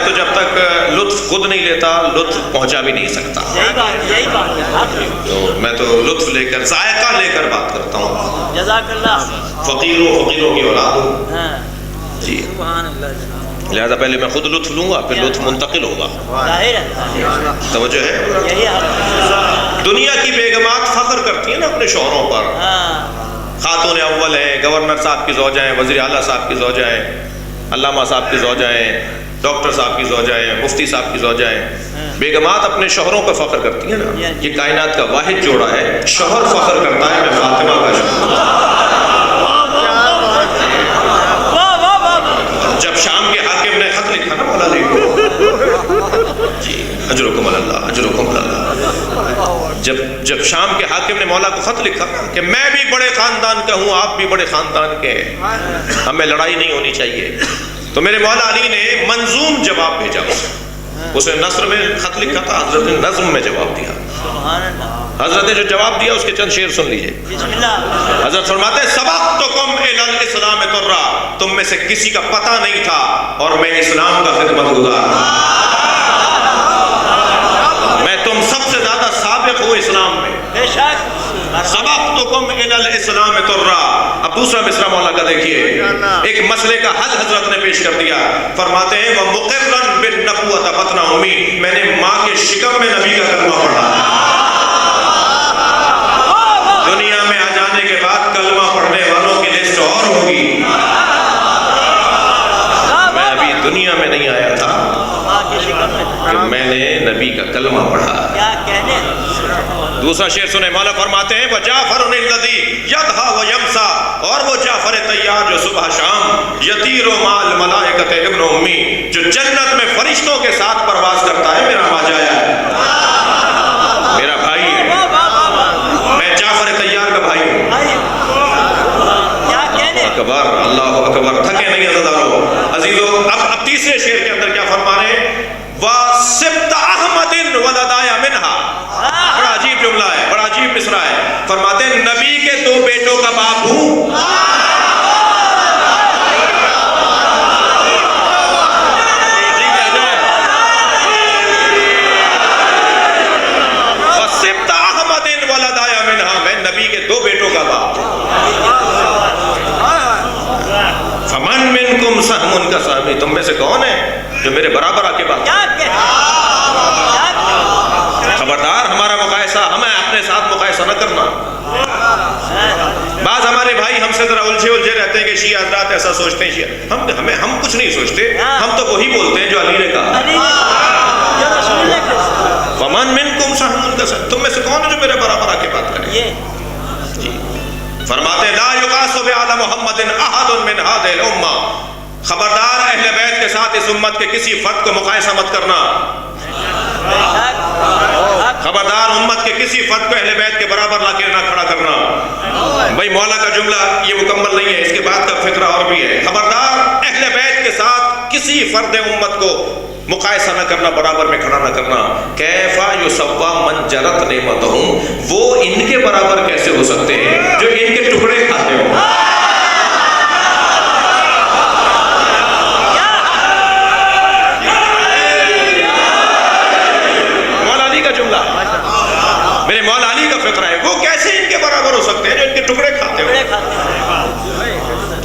تو جب تک لطف خود نہیں لیتا لطف پہنچا بھی نہیں سکتا. یہی بات ہے. تو میں تو لطف لے کر، ذائقہ لے کر بات کرتا ہوں. جزاک اللہ. فقیروں کی اولاد ہوں. جی سبحان اللہ. لہذا پہلے میں خود لطف لوں گا، پھر لطف منتقل ہوگا. ظاہر ہے. توجہ ہے. یہی حق. دنیا کی بیگمات فخر کرتی ہیں نا اپنے شوہروں پر. خاتون اول ہیں، گورنر صاحب کی زوجہ ہیں، وزیر اعلیٰ صاحب کی زوجہ ہیں، علامہ صاحب کی زوجہ ہیں، ڈاکٹر صاحب کی زوجہ ہیں، مفتی صاحب کی زوجہ ہیں. بیگمات اپنے شوہروں پر فخر کرتی ہیں نا. یہ کائنات کا واحد جوڑا ہے. شوہر فخر کرتا ہے میں فاطمہ کا شوہر. جب شام کے حاکم نے خط لکھا نا مولا علی کو اجرکم اللہ اجرکم اللہ. جب شام کے حاکم نے مولا کو خط لکھا کہ میں بھی بڑے خاندان کا ہوں، آپ بھی بڑے خاندان کے ہیں، ہمیں لڑائی نہیں ہونی چاہیے، تو میرے مولا علی نے منظوم جواب بھیجا. اس نے نثر میں خط لکھا تھا، حضرت نے نظم میں جواب دیا. حضرت نے جو جواب دیا اس کے چند شعر سن لیجئے. بسم اللہ. حضرت فرماتے ہیں سبقتکم الی الاسلام ترا، تم میں سے کسی کا پتہ نہیں تھا اور میں اسلام کا خدمت گزار ہوں. میں تم سب سے زیادہ سابق ہوں اسلام میں. بے شک. سبقتکم الی الاسلام ترا. اب دوسرا مصرع مولا کا دیکھیے، ایک مسئلے کا حل حضرت نے پیش کر دیا. فرماتے ہیں وَمُقِرًّا بِالنَّبُوَّةِ بَطْنَ أُمِّي، میں نے ماں کے شکم میں نبی کا کلمہ پڑھا. دنیا میں آ جانے کے بعد کلمہ پڑھنے والوں کی لسٹ اور ہوگی. میں ابھی دنیا میں نہیں آیا تھا کہ میں نے نبی کا کلمہ پڑھا. کیا کہنے. دوسرا شعر سنے، مولا فرماتے ہیں وَجَعْفَرٌ الَّذِي يَضْحَى وَيَمْسَى، اور وہ جعفر طیار جو صبح شام یطیر مع الملائکۃ ابن امی، جو جنت میں فرشتوں کے ساتھ پرواز کرتا ہے، میرا ماجایا ہے، میرا بھائی ہے. میں جعفر طیار کا بھائی ہوں. کیا کہنے. اکبر، اللہ اکبر. تھکے نہیں عزیزانو. عزیزو اب تیسرے شعر کے اندر کیا فرما رہے ہیں، وَسِبْتَ أَحْمَدٍ وَلَدَايَ مِنْهَا. بڑا عجیب جملہ ہے، بڑا عجیب مصرع ہے. فرماتے ہیں نبی کے دو بیٹوں کا باپ ہوں. وَسِبْتَ أَحْمَدٍ وَلَدَايَ مِنْهَا، میں نبی کے دو بیٹوں کا باپ ہوں. فَمَنْ مِنْكُمْ سَهْمٌ كَسَهْمِي، تم میں سے کون ہے جو میرے برابر آ کے بات کیا کہنے. خبردار ہمارا مقایسہ، ہمیں اپنے ساتھ مقایسہ نہ کرنا. بعض ہمارے بھائی ہم سے ذرا الجھے رہتے ہیں کہ شیعہ حضرات ایسا سوچتے ہیں. شیعہ ہم کچھ نہیں سوچتے، ہم تو وہی بولتے ہیں جو علی نے کہا. وَمَنْ مِنْكُمْ سَهْمٌ كَسَهْمِي، تم میں سے کون ہے جو میرے برابر آ کے بات کرے. فرماتے ہیں لا يُقَاسُ بِعَلَى مُحَمَّدٍ أَحَدٌ مِّنْ هَذِهِ الْأُمَّةِ، خبردار اہل بیت کے ساتھ اس امت کے کسی فرد کو مقایسہ مت کرنا. خبردار امت کے کسی فرد کو اہل بیت کے برابر لا کے نہ کھڑا کرنا. بھائی مولا کا جملہ یہ مکمل نہیں ہے، اس کے بعد کا فقرہ اور بھی ہے. خبردار اہل بیت کے ساتھ کسی فرد امت کو مقایسہ نہ کرنا، برابر میں کھڑا نہ کرنا. کیفا یسوّا من جرت نعمتہم، وہ ان کے برابر کیسے ہو سکتے ہیں جو ان کے ٹکڑے کھاتے ہوں. میرے مولا علی کا فقرہ ہے، وہ کیسے ان کے برابر ہو سکتے ہیں جو ان کے ٹکڑے کھاتے ہو.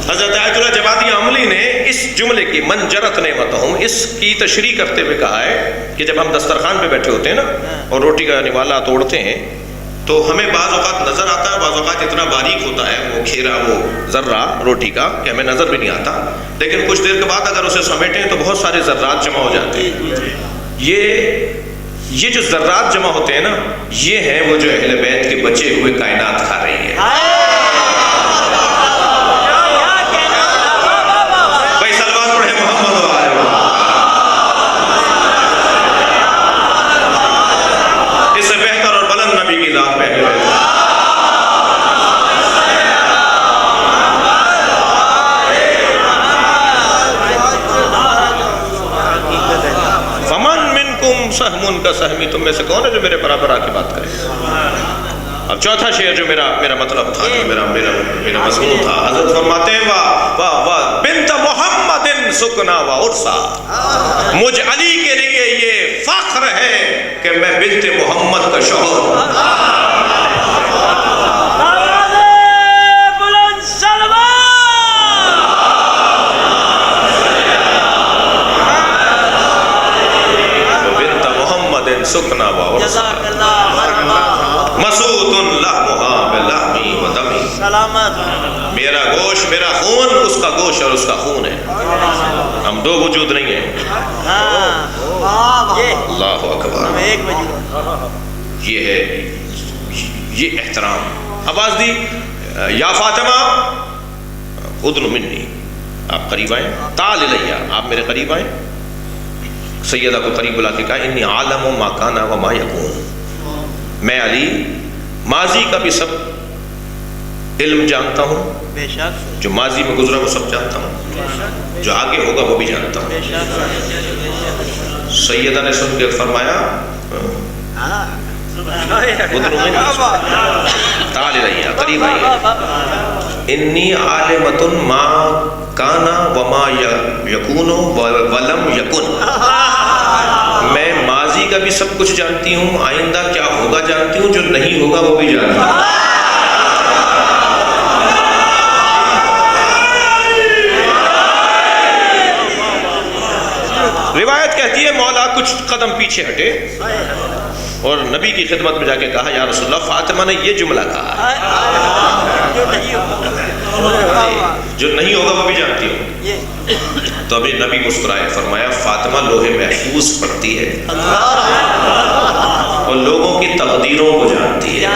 حضرت آیت اللہ جوادی عملی نے اس جملے کی من جرت نعمتہم، اس کی تشریح کرتے ہوئے کہا ہے کہ جب ہم دسترخوان پہ بیٹھے ہوتے ہیں نا اور روٹی کا نوالا توڑتے ہیں تو ہمیں بعض اوقات نظر آتا ہے، بعض اوقات اتنا باریک ہوتا ہے وہ کھیرا، وہ ذرہ روٹی کا کہ ہمیں نظر بھی نہیں آتا. لیکن کچھ دیر کے بعد اگر اسے سمیٹیں تو بہت سارے ذرات جمع ہو جاتے ہیں. یہ جو ذرات جمع ہوتے ہیں نا، یہ ہیں وہ جو اہل بیت کے بچے ہوئے کائنات کھا رہی ہے. بھائی سلوات پڑھے محمد و آلہ. اس سے بہتر اور بلند نبی کی ذات پہ ہے. سہمن کا سہمی، تم میں سے کون ہے جو میرے برابر آ کے بات کرے. اب چوتھا شعر جو میرا مطلب تھا، جو میرا مضمون تھا، حضرت فرماتے ہیں واہ بنت محمد سکنا و عرسا، مجھ علی کے لیے یہ فخر ہے کہ میں بنت محمد کا شوہر ہوں. سکنا و عرسا مسعود لحمها بلحمی و دمی، میرا گوشت میرا خون اس کا گوشت اور اس کا خون ہے. ہم دو وجود نہیں ہیں. اللہ اکبر. یہ ہے یہ احترام. آواز دی یا فاطمہ ادن منی، آپ قریب آئیں. تعال الیہ، آپ میرے قریب آئیں. سیدہ کو قریب بلا کے کہا انی عالم ما کان و ما یکون، میں علی ماضی کا بھی سب علم جانتا ہوں، بے شک جو ماضی میں گزرا وہ سب جانتا ہوں، جو آگے ہوگا وہ بھی جانتا ہوں۔ بے شک سیدہ نے سن کے فرمایا تعالی رہیے، قریب آئیے، انی عالمۃ ما کانا وما یکون ولم یکن، میں ماضی کا بھی سب کچھ جانتی ہوں، آئندہ کیا ہوگا جانتی ہوں، جو نہیں ہوگا وہ بھی جانتی ہوں۔ روایت کہتی ہے مولا کچھ قدم پیچھے ہٹے اور نبی کی خدمت میں جا کے کہا یا رسول اللہ فاطمہ نے یہ جملہ کہا، جو نہیں ہوگا وہ بھی جانتی ہوں۔ تو ابھی نبی مسکرائے، فرمایا فاطمہ لوح محفوظ پڑھتی ہے اور لوگوں کی تقدیروں کو جانتی ہے۔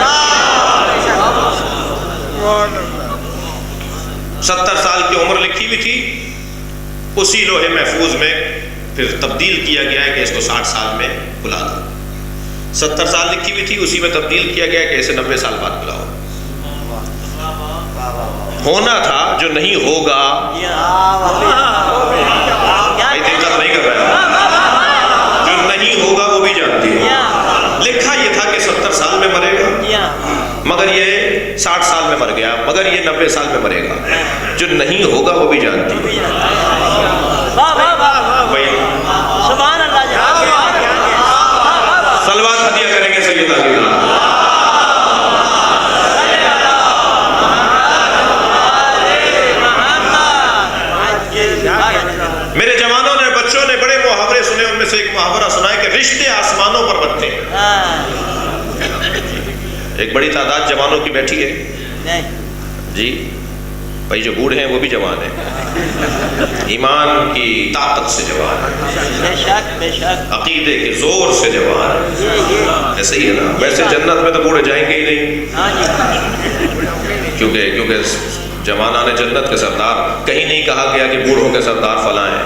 70 سال کی عمر لکھی ہوئی تھی، اسی لوح محفوظ میں پھر تبدیل کیا گیا ہے کہ اس کو 60 سال میں بلا دو۔ 70 سال لکھی ہوئی تھی، اسی میں تبدیل کیا گیا کہ اسے 90 سال بعد بلاؤ۔ ہونا تھا جو نہیں ہوگا، بھائی دقت نہیں کر رہا ہے، جو نہیں ہوگا وہ بھی جانتی ہے۔ لکھا یہ تھا کہ 70 سال میں مرے گا، مگر یہ 60 سال میں مر گیا، مگر یہ 90 سال میں مرے گا، جو نہیں ہوگا وہ بھی جانتی ہے۔ سبحان اللہ، صلوات ہدیہ کریں گے سیدہ کے نام۔ میرے جوانوں نے، بچوں نے بڑے محاورے سنے، ان میں سے ایک محاورہ سنا ہے کہ رشتے آسمانوں پر بنتے ہیں۔ ایک بڑی تعداد جوانوں کی بیٹھی ہے جی، بھائی جو بوڑھے ہیں وہ بھی جوان ہیں، ایمان کی طاقت سے جوان ہیں، بے شک بے شک، عقیدے کے زور سے جوان ہیں، ایسے ہی ہے نا۔ ویسے جنت میں تو بوڑھے جائیں گے ہی نہیں، کیونکہ جوانان جنت کے سردار، کہیں نہیں کہا گیا کہ بوڑھوں کے سردار فلاں ہیں۔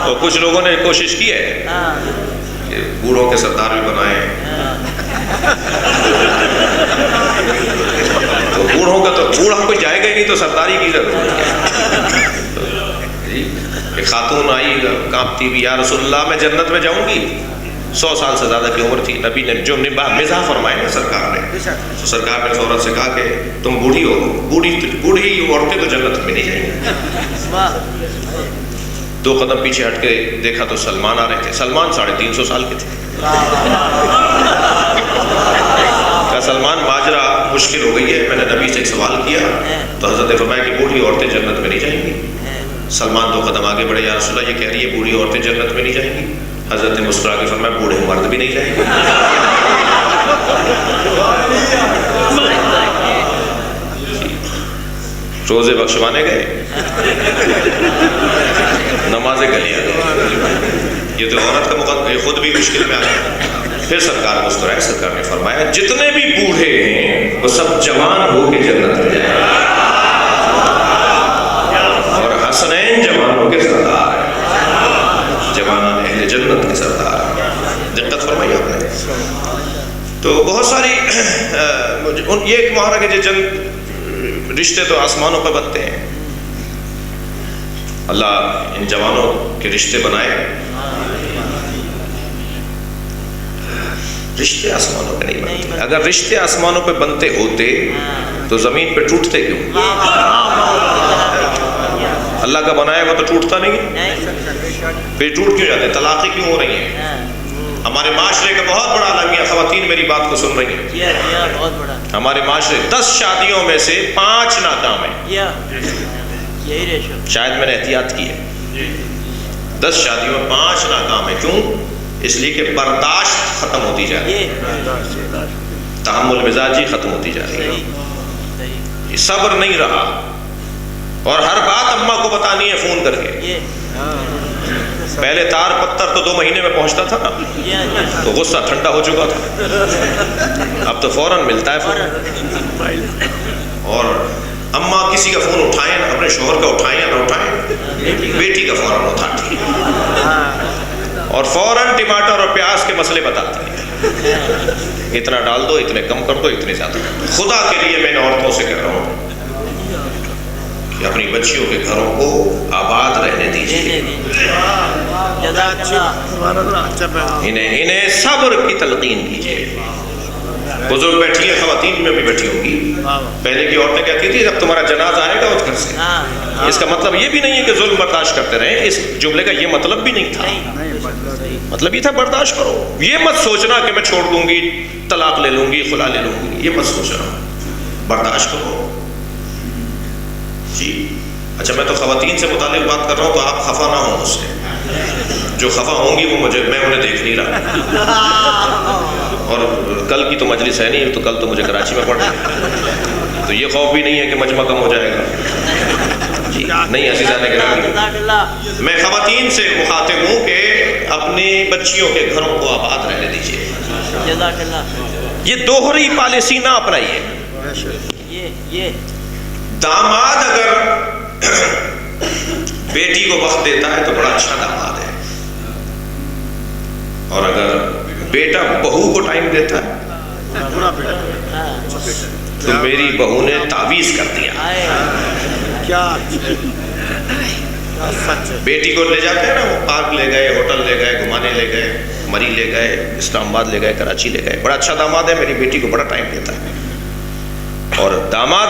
تو کچھ لوگوں نے کوشش کی ہے کہ بوڑھوں کے سردار بھی بنائیں، تو بوڑھوں کا تو بوڑھا کوئی جائے گا ہی نہیں، تو سرداری کی ضرورت ہے۔ ایک خاتون آئی کانپتی بھی، یا رسول اللہ میں جنت میں جاؤں گی۔ 100 سال سے زیادہ کی عمر تھی، نبی نے جو مزاح فرمائے نا سرکار نے، تو سرکار نے اس عورت سے کہا کہ تم بوڑھی ہو، بوڑھی عورتیں تو جنت میں نہیں جائیں گی۔ 2 قدم پیچھے ہٹ کے دیکھا تو سلمان آ رہے تھے، سلمان 350 سال کے تھے۔ کہا سلمان ماجرا مشکل ہو گئی ہے، میں نے نبی سے ایک سوال کیا تو حضرت نے فرمایا کہ بوڑھی عورتیں جنت میں نہیں جائیں گی۔ سلمان 2 قدم آگے بڑھے، یا رسول اللہ یہ کہہ رہی ہے بوڑھی عورتیں جنت میں نہیں جائیں گی۔ حضرت نے مسکرا کے فرمایا بوڑھے مرد بھی نہیں جائیں گے۔ روزے بخشوانے گئے، نمازیں گلیاں گئے، یہ تو عورت کا مقدمہ، خود بھی مشکل میں آ گیا۔ پھر سرکار مسکرائے، سرکار نے فرمایا جتنے بھی بوڑھے ہیں وہ سب جوان ہو کے جنت میں جائیں گے، اور حسنین جوانوں کے سردار ہیں، جوانان اہل جنت کے سردار ہیں۔ دقت فرمائی آپ نے۔ تو بہت ساری یہ ایک محرک ہے کہ رشتے تو آسمانوں پہ بنتے ہیں، اللہ ان جوانوں کے رشتے بنائے۔ رشتے آسمانوں پہ نہیں بنتے، اگر رشتے آسمانوں پہ بنتے ہوتے تو زمین پہ ٹوٹتے کیوں؟ اللہ کا بنایا وہ تو ٹوٹتا نہیں، پھر ٹوٹ کیوں جاتے؟ طلاقیں کیوں ہو رہی ہیں؟ ہمارے معاشرے کا بہت بڑا المیہ، خواتین میری بات کو سن رہی ہیں، ہمارے معاشرے 10 شادیوں میں سے 5 ناکام ہیں، شاید میں نے احتیاط کی ہے، 10 شادیوں میں 5 ناکام ہیں۔ کیوں؟ اس لیے کہ برداشت ختم ہوتی جا رہی ہے، تحمل مزاجی ختم ہوتی جا رہی ہے، صبر نہیں رہا، اور ہر بات اماں کو بتانی ہے فون کر کے۔ پہلے تار پتھر تو 2 مہینے میں پہنچتا تھا نا، تو غصہ ٹھنڈا ہو چکا تھا، اب تو فوراً ملتا ہے فوراً، اور اماں کسی کا فون اٹھائیں نہ اپنے شوہر کا اٹھائیں یا نہ اٹھائیں، بیٹی کا فوراً اٹھاتی ہے اور فوراً ٹماٹر اور پیاز کے مسئلے بتاتی ہے، اتنا ڈال دو، اتنے کم کر دو، اتنے زیادہ کر دو۔ خدا کے لیے میں نے عورتوں سے کہہ رہا ہوں کہ اپنی بچیوں کے گھروں کو آباد رہنے دیجیے، انہیں صبر کی تلقین کیجیے۔ بزرگ بیٹھی ہیں، خواتین میں بھی بیٹھی ہوں گی، پہلے کی عورتیں کہتی تھی جب تمہارا جنازہ آئے گا اس گھر سے، اس کا مطلب یہ بھی نہیں ہے کہ ظلم برداشت کرتے رہیں، اس جملے کا یہ مطلب بھی نہیں تھا، مطلب یہ تھا برداشت کرو، یہ مت سوچنا کہ میں چھوڑ دوں گی، طلاق لے لوں گی، خلا لے لوں گی، یہ مت سوچنا، برداشت کرو جی۔ اچھا میں تو خواتین سے متعلق بات کر رہا ہوں تو آپ خفا نہ ہوں مجھ سے، جو خفا ہوں گی وہ میں انہیں دیکھ نہیں رہا، اور کل کی تو مجلس ہے نہیں، تو کل تو مجھے کراچی میں پڑھنا ہے، تو یہ خوف بھی نہیں ہے کہ مجمع کم ہو جائے گا جی، نہیں عزیزان گرامی، میں خواتین سے مخاطب ہوں کہ اپنی بچیوں کے گھروں کو آباد رہنے دیجیے، یہ دوہری پالیسی نہ اپنائیے۔ داماد اگر بیٹی کو وقت دیتا ہے تو بڑا اچھا داماد ہے، اور اگر بیٹا بہو کو ٹائم دیتا ہے تو میری بہو نے تعویذ کر دیا۔ بیٹی کو لے جاتے ہیں نا، وہ پارک لے گئے، ہوٹل لے گئے، گھمانے لے گئے، مری لے گئے، اسلام آباد لے گئے، کراچی لے گئے، بڑا اچھا داماد ہے، میری بیٹی کو بڑا ٹائم دیتا ہے۔ اور داماد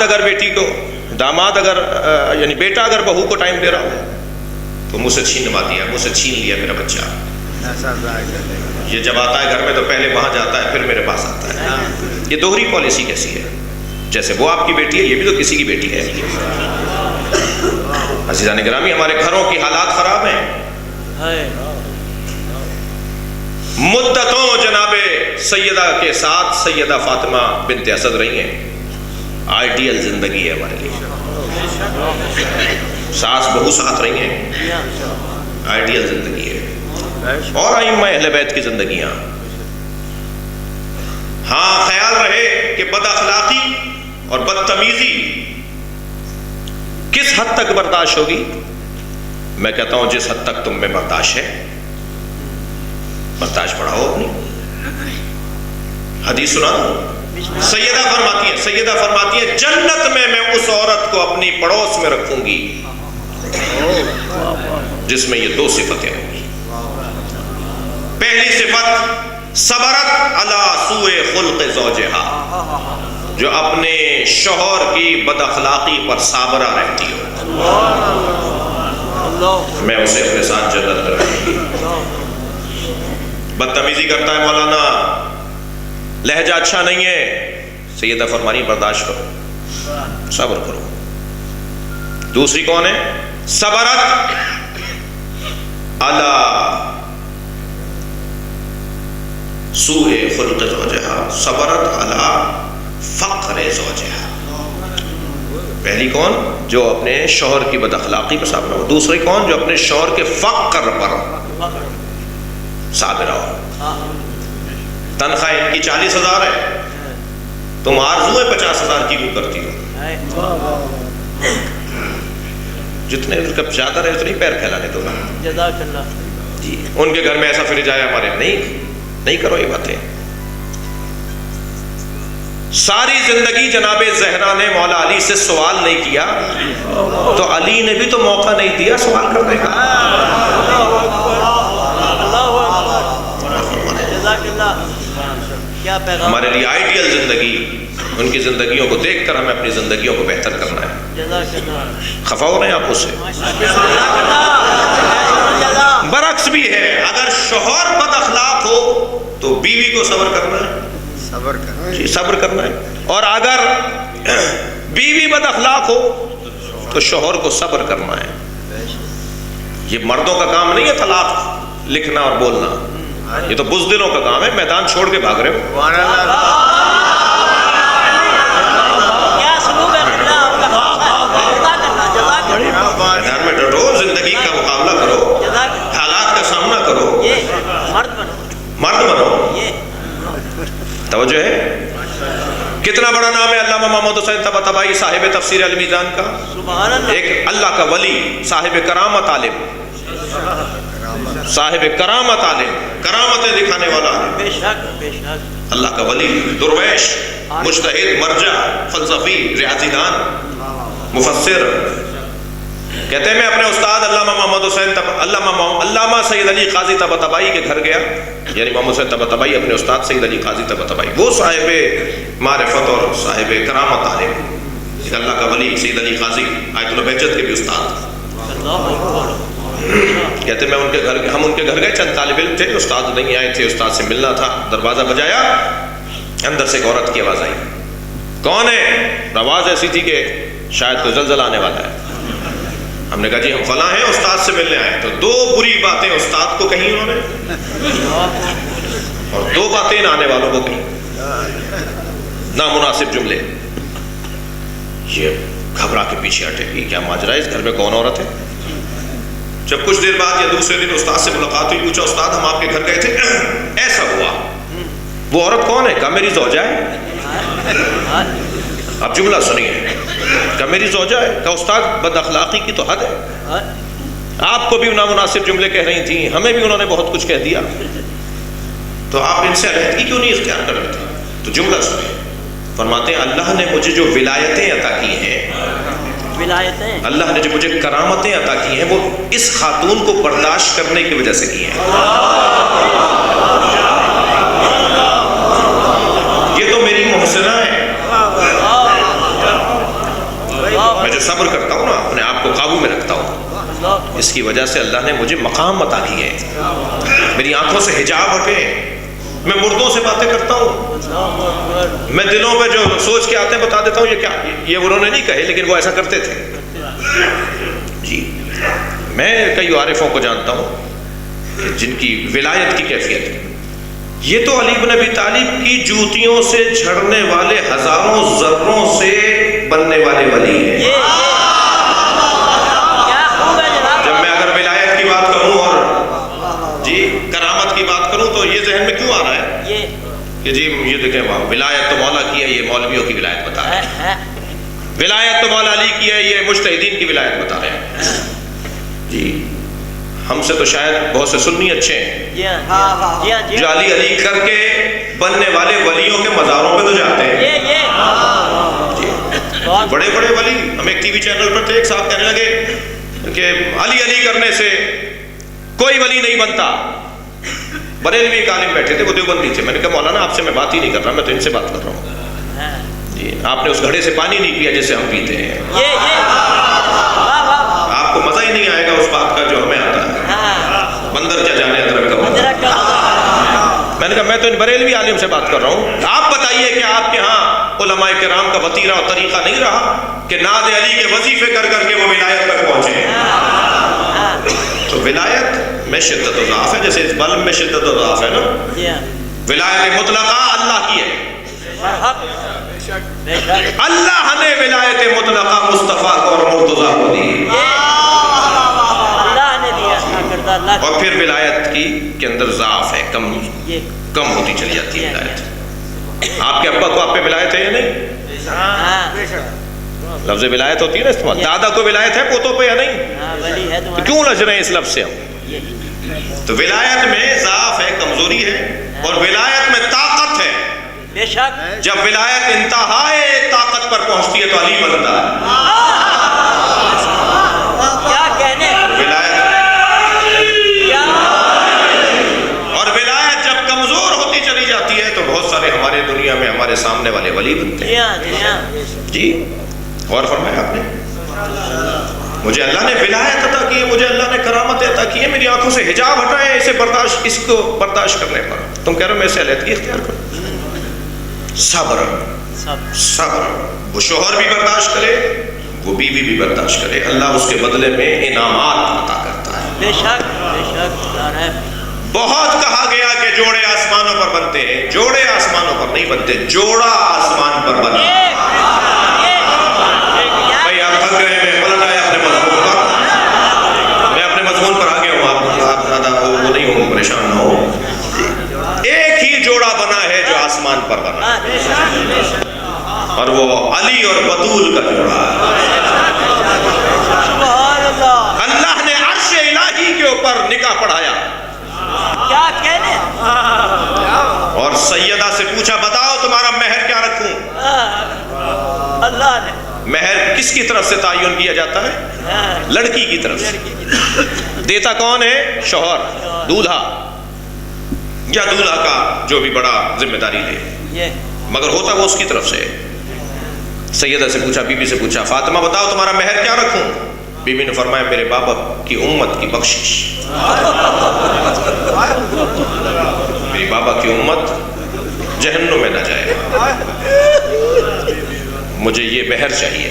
اگر یعنی بیٹا اگر بہو کو ٹائم دے رہا ہو تو مجھ سے چھینوا دیا، مجھ سے چھین لیا میرا بچہ، یہ جب آتا ہے گھر میں تو پہلے وہاں جاتا ہے پھر میرے پاس آتا ہے، یہ دوہری پالیسی کیسی ہے؟ جیسے وہ آپ کی بیٹی ہے، یہ بھی تو کسی کی بیٹی ہے۔ عزیزان گرامی، ہمارے گھروں کی حالات خراب ہیں، مدتوں جناب سیدہ کے ساتھ سیدہ فاطمہ بنت اسد رہی ہیں، آئیڈیل زندگی ہے ہمارے لیے، ساس بہو ساتھ رہی ہیں، آئیڈیل زندگی ہے، اور ائمہ اہل بیت کی زندگیاں۔ ہاں خیال رہے کہ بد اخلاقی اور بدتمیزی کس حد تک برداشت ہوگی؟ میں کہتا ہوں جس حد تک تم میں برداشت ہے، برداشت بڑھاؤ اپنی۔ حدیث سنا دوں، سیدہ فرماتی ہے جنت میں اس عورت کو اپنی پڑوس میں رکھوں گی جس میں یہ دو صفتیں ہوں گی۔ پہلی صفت صبرت علی سوء خلق زوجہا، جو اپنے شوہر کی بد اخلاقی پر صابرہ رہتی ہو، میں اسے اپنے ساتھ جنت میں رکھوں گی۔ بدتمیزی کرتا ہے مولانا، لہجہ اچھا نہیں ہے، سیدہ فرمانی برداشت کرو، صبر کرو۔ دوسری کون ہے؟ صبرت علی سوء خلق زوجہا، صبرت علی فقر زوجہا۔ پہلی کون؟ جو اپنے شوہر کی بد اخلاقی پر صابرہ ہو۔ دوسری کون؟ جو اپنے شوہر کے فقر پر صابرہ ہو۔ تنخواہ ان کی 40,000 ہے، تم آرزو 50,000 کی کیوں کرتی ہو؟ جتنے کب زیادہ رہے اتنی پیر پھیلانے دو نا جی۔ ان کے گھر میں ایسا فریج آیا، ہمارے نہیں کرو یہ باتیں۔ ساری زندگی جناب زہرا نے مولا علی سے سوال نہیں کیا تو علی نے بھی تو موقع نہیں دیا سوال کرنے کا۔ ہمارے لیے آئیڈیل زندگی، ان کی زندگیوں کو دیکھ کر ہمیں اپنی زندگیوں کو بہتر کرنا ہے۔ خفا ہو رہے ہیں آپ اس سے؟ برعکس بھی ہے، اگر شوہر بد اخلاق ہو تو بیوی کو صبر کرنا ہے، صبر کرنا ہے، اور اگر بیوی بد اخلاق ہو تو شوہر کو صبر کرنا ہے۔ یہ مردوں کا کام نہیں ہے طلاق لکھنا اور بولنا، یہ تو بزدلوں کا کام ہے، میدان چھوڑ کے بھاگ رہے ہو۔ میدان میں ڈٹو، زندگی کا مقابلہ کرو، حالات کا سامنا کرو، مرد بنو۔ توجہ ہے؟ کتنا بڑا نام ہے علامہ محمد حسین طباطبائی صاحب تفسیر المیزان کا. سبحان اللہ. ایک اللہ کا ولی، صاحب کرامت عالم، صاحب کرامت عالم، کرامتیں دکھانے والا عالم، بے شک بے شک. اللہ کا ولی، درویش، مجتہد، مرجع، فلسفی، ریاضی دان، مفسر. کہتے ہیں میں اپنے استاد علامہ محمد حسین علامہ سید علی قاضی طباطبائی کے گھر گیا، یعنی محمد حسین طباطبائی اپنے استاد سید علی قاضی طباطبائی، وہ صاحب معرفت اور صاحب کرامت عالم، ایک اللہ کا ولی سید علی قاضی آیت البہجت کے بھی استاد. کہتے ہیں ہم ان کے گھر گئے، چند طالب علم تھے، استاد نہیں آئے تھے، استاد سے ملنا تھا. دروازہ بجایا، اندر سے ایک عورت کی آواز آئی. کون ہے؟ آواز ایسی تھی کہ شاید کوئی زلزلہ آنے والا ہے. ہم نے کہا جی ہم فلاں ہیں، استاد سے ملنے آئے. تو دو بری باتیں استاد کو کہیں انہوں نے، اور دو باتیں آنے والوں کو کہیں، نامناسب جملے. یہ گھبرا کے پیچھے ہٹے کہ کیا ماجرا ہے، اس گھر میں کون عورت ہے. جب کچھ دیر بعد یا دوسرے دن استاد سے ملاقات ہوئی، پوچھا استاد ہم آپ کے گھر گئے تھے، ایسا ہوا. وہ عورت کون ہے؟ کہا میری زوجہ ہے. اب جملہ سنیے، کہا میری زوجہ ہے. کہا استاد بد اخلاقی کی تو حد ہے، آپ کو بھی نامناسب جملے کہہ رہی تھیں، ہمیں بھی انہوں نے بہت کچھ کہہ دیا، تو آپ ان سے علیحدگی کیوں نہیں اختیار کر رہے تھے. تو جملہ سنیے، فرماتے ہیں اللہ نے مجھے جو ولایتیں عطا کی ہیں، ولایتیں، اللہ نے جو مجھے کرامتیں عطا کی ہیں، وہ اس خاتون کو برداشت کرنے کی وجہ سے کی ہیں. یہ تو میری محسنہ ہے، میں جو صبر کرتا ہوں نا، اپنے آپ کو قابو میں رکھتا ہوں، اس کی وجہ سے اللہ نے مجھے مقام عطا کیے ہیں. میری آنکھوں سے حجاب ہٹے، میں مردوں سے باتیں کرتا ہوں، میں دلوں میں جو سوچ کے آتے ہیں بتا دیتا ہوں. یہ کیا، یہ انہوں نے نہیں کہے لیکن وہ ایسا کرتے تھے. جی میں کئی عارفوں کو جانتا ہوں جن کی ولایت کی کیفیت ہے. یہ تو علی بن ابی طالب کی جوتیوں سے جھڑنے والے ہزاروں ذروں سے بننے والے ولی ہیں. جب میں اگر ولایت کی بات کروں اور جی کرامت کی بات کروں تو یہ ذہن میں کیوں آ رہا ہے کہ جی یہ دیکھیں وہاں ولایت تو مولا کی ہے، یہ مولویوں کی ولایت بتا رہے ہیں. ولایت تو مولا علی کی ہے، یہ مجتہدین کی ولایت بتا رہے ہیں. جی ہم سے تو شاید بہت سے سنی اچھے ہیں جو علی علی کر کے بننے والے ولیوں کے مزاروں پہ تو جاتے ہیں. بڑے بڑے ولی، ہم ایک ٹی وی چینل پر تھے، ایک صاحب کہنے لگے کہ علی علی کرنے سے کوئی ولی نہیں بنتا. بریلوی ایک عالم بیٹھے تھے، وہ دیوبندی تھے. میں نے کہا مولانا آپ سے میں بات ہی نہیں کر رہا، میں تو ان سے بات کر رہا ہوں. جی آپ نے اس گھڑے سے پانی نہیں پیا جسے ہم پیتے ہیں، آپ کو مزہ ہی نہیں آئے گا اس بات کا جو ہمیں آتا ہے. بندر کیا جانے ادرک کا. میں نے کہا میں تو ان بریلوی عالم سے بات کر رہا ہوں. آپ بتائیے کہ آپ کے ہاں علماء کرام کا وتیرہ اور طریقہ نہیں رہا کہ ناد علی کے وظیفے کر کر کے وہ ولایت تک پہنچے. تو ولایت میں شدت و ضعف ہے، جیسے اس بلب میں شدت و ضعف ہے نا. ولایت مطلقہ اللہ کی ہے. اللہ نے ولایت مطلقہ مصطفیٰ کو اور مرتضیٰ کو دی، اور پھر ولایت کی کے اندر ضعف ہے، کم ہوتی چلی جاتی ہے ولایت. آپ کے ابا کو آپ پہ ولایت ہے یا نہیں؟ لفظ ولایت ہوتی ہے نا استعمال. دادا کو ولایت ہے پوتوں پہ یا نہیں؟ تو کیوں لج رہے ہیں اس لفظ سے ہم؟ تو ولایت میں ضعف ہے، کمزوری ہے، اور ولایت میں طاقت ہے. بے شک جب ولایت انتہائے طاقت پر پہنچتی ہے تو علی بنتا ہے. کیا کہنے، اور ولایت جب کمزور ہوتی چلی جاتی ہے تو بہت سارے ہمارے دنیا میں ہمارے سامنے والے ولی بنتے ہیں. جی غور فرمایا آپ نے. مجھے اللہ نے ولایت عطا کی ہے، مجھے اللہ نے کرامت عطا کی ہے، میری آنکھوں سے حجاب ہٹائے اس کو برداشت کرنے پر تم کہہ رہے ہو میں سے علیحدگی اختیار کروں. صبر صبر. وہ شوہر بھی برداشت کرے، وہ بیوی بھی برداشت کرے، اللہ اس کے بدلے میں انعامات عطا کرتا ہے. بے شک بے شک. بہت کہا گیا کہ جوڑے آسمانوں پر بنتے ہیں، جوڑے آسمانوں پر نہیں بنتے، جوڑا آسمان پر بنتا ہے. بھائی آپ تھک گئے، میں پلٹ آیا اپنے مضمون پر، میں اپنے مضمون پر آ گیا ہوں. آپ زیادہ وہ نہیں ہوں، پریشان نہ ہو. ایک ہی جوڑا بنا ہے جو آسمان پر بنا. اور وہ علی اور بطول کا جوڑا ہے۔ سبحان اللہ، اللہ نے عرش الہی کے اوپر نکاح پڑھایا کیا کہنے، اور سیدہ سے پوچھا بتاؤ تمہارا مہر کیا رکھوں؟ اللہ نے مہر کس کی طرف سے تعین کیا جاتا ہے؟ لڑکی کی طرف سے۔ دیتا کون ہے؟ شوہر، دولہا یا دولہا کا جو بھی بڑا ذمہ داری لے، یہ مگر ہوتا وہ اس کی طرف سے۔ سیدہ سے پوچھا، بی بی سے پوچھا فاطمہ بتاؤ تمہارا مہر کیا رکھوں؟ بی بی نے فرمایا میرے بابا کی امت کی بخشش، میری بابا کی امت جہنم میں نہ جائے، مجھے یہ مہر چاہیے۔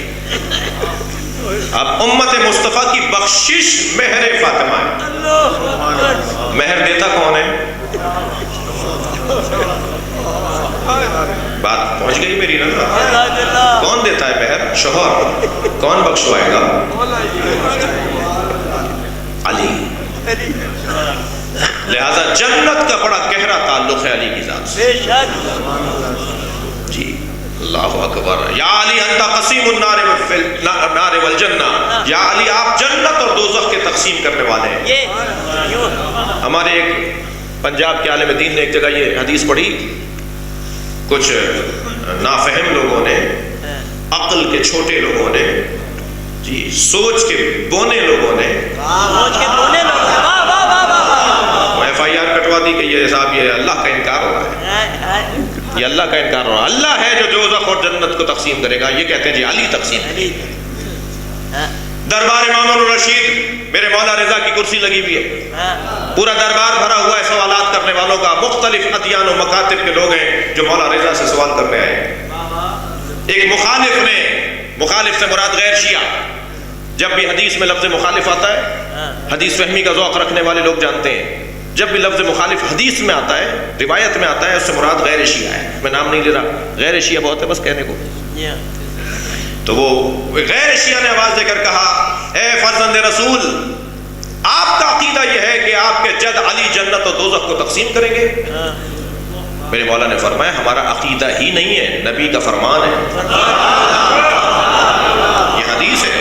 اب امت مصطفیٰ کی بخشش مہر فاطمہ ہے۔ مہر دیتا کون ہے؟ بات پہنچ گئی میری نا؟ کون دیتا ہے مہر؟ شوہر۔ کون بخشوائے گا؟ علی۔ لہذا جنت کا بڑا گہرا تعلق ہے علی کی ذات سے۔ بے شک، جی اللہ اکبر۔ یا علی انت قسیم النار والجنہ، یا علی آپ جنت اور دوزخ کے تقسیم کرنے والے ہیں۔ یہ یوں ہمارے ایک پنجاب کے عالم دین نے ایک جگہ یہ حدیث پڑھی، کچھ نافہم لوگوں نے، عقل کے چھوٹے لوگوں نے، جی سوچ کے بونے لوگوں نے سوچ کے بولے لوگ، واہ واہ واہ واہ، ایف آئی آر کٹوا دی کہ یہ صاحب یہ اللہ کا انکار ہو رہا ہے، یہ اللہ کا انکار ہو رہا ہے، اللہ ہے جو دوزخ اور جنت کو تقسیم کرے گا، یہ کہتے ہیں جی علی تقسیم کرے گا۔ دربار امام الرشید میرے مولا رضا کی کرسی لگی ہوئی ہے، پورا دربار بھرا ہوا ہے سوالات کرنے والوں کا، مختلف ادیان و مکاتب کے لوگ ہیں جو مولا رضا سے سوال کرنے آئے۔ ایک مخالف سے مراد غیر شیعہ، جب بھی حدیث میں لفظ مخالف آتا ہے، حدیث فہمی کا ذوق رکھنے والے لوگ جانتے ہیں، جب بھی لفظ مخالف حدیث میں آتا ہے، روایت میں آتا ہے، اس سے مراد غیر شیعہ ہے۔ میں نام نہیں لے رہا، غیر شیعہ بہت ہے بس کہنے کو۔ تو وہ غیر شیعہ نے آواز دے کر کہا اے فرزند رسول، آپ کا عقیدہ یہ ہے کہ آپ کے جد علی جنت و دوزخ کو تقسیم کریں گے؟ میرے مولا نے فرمایا ہمارا عقیدہ ہی نہیں ہے، نبی کا فرمان ہے، یہ حدیث ہے،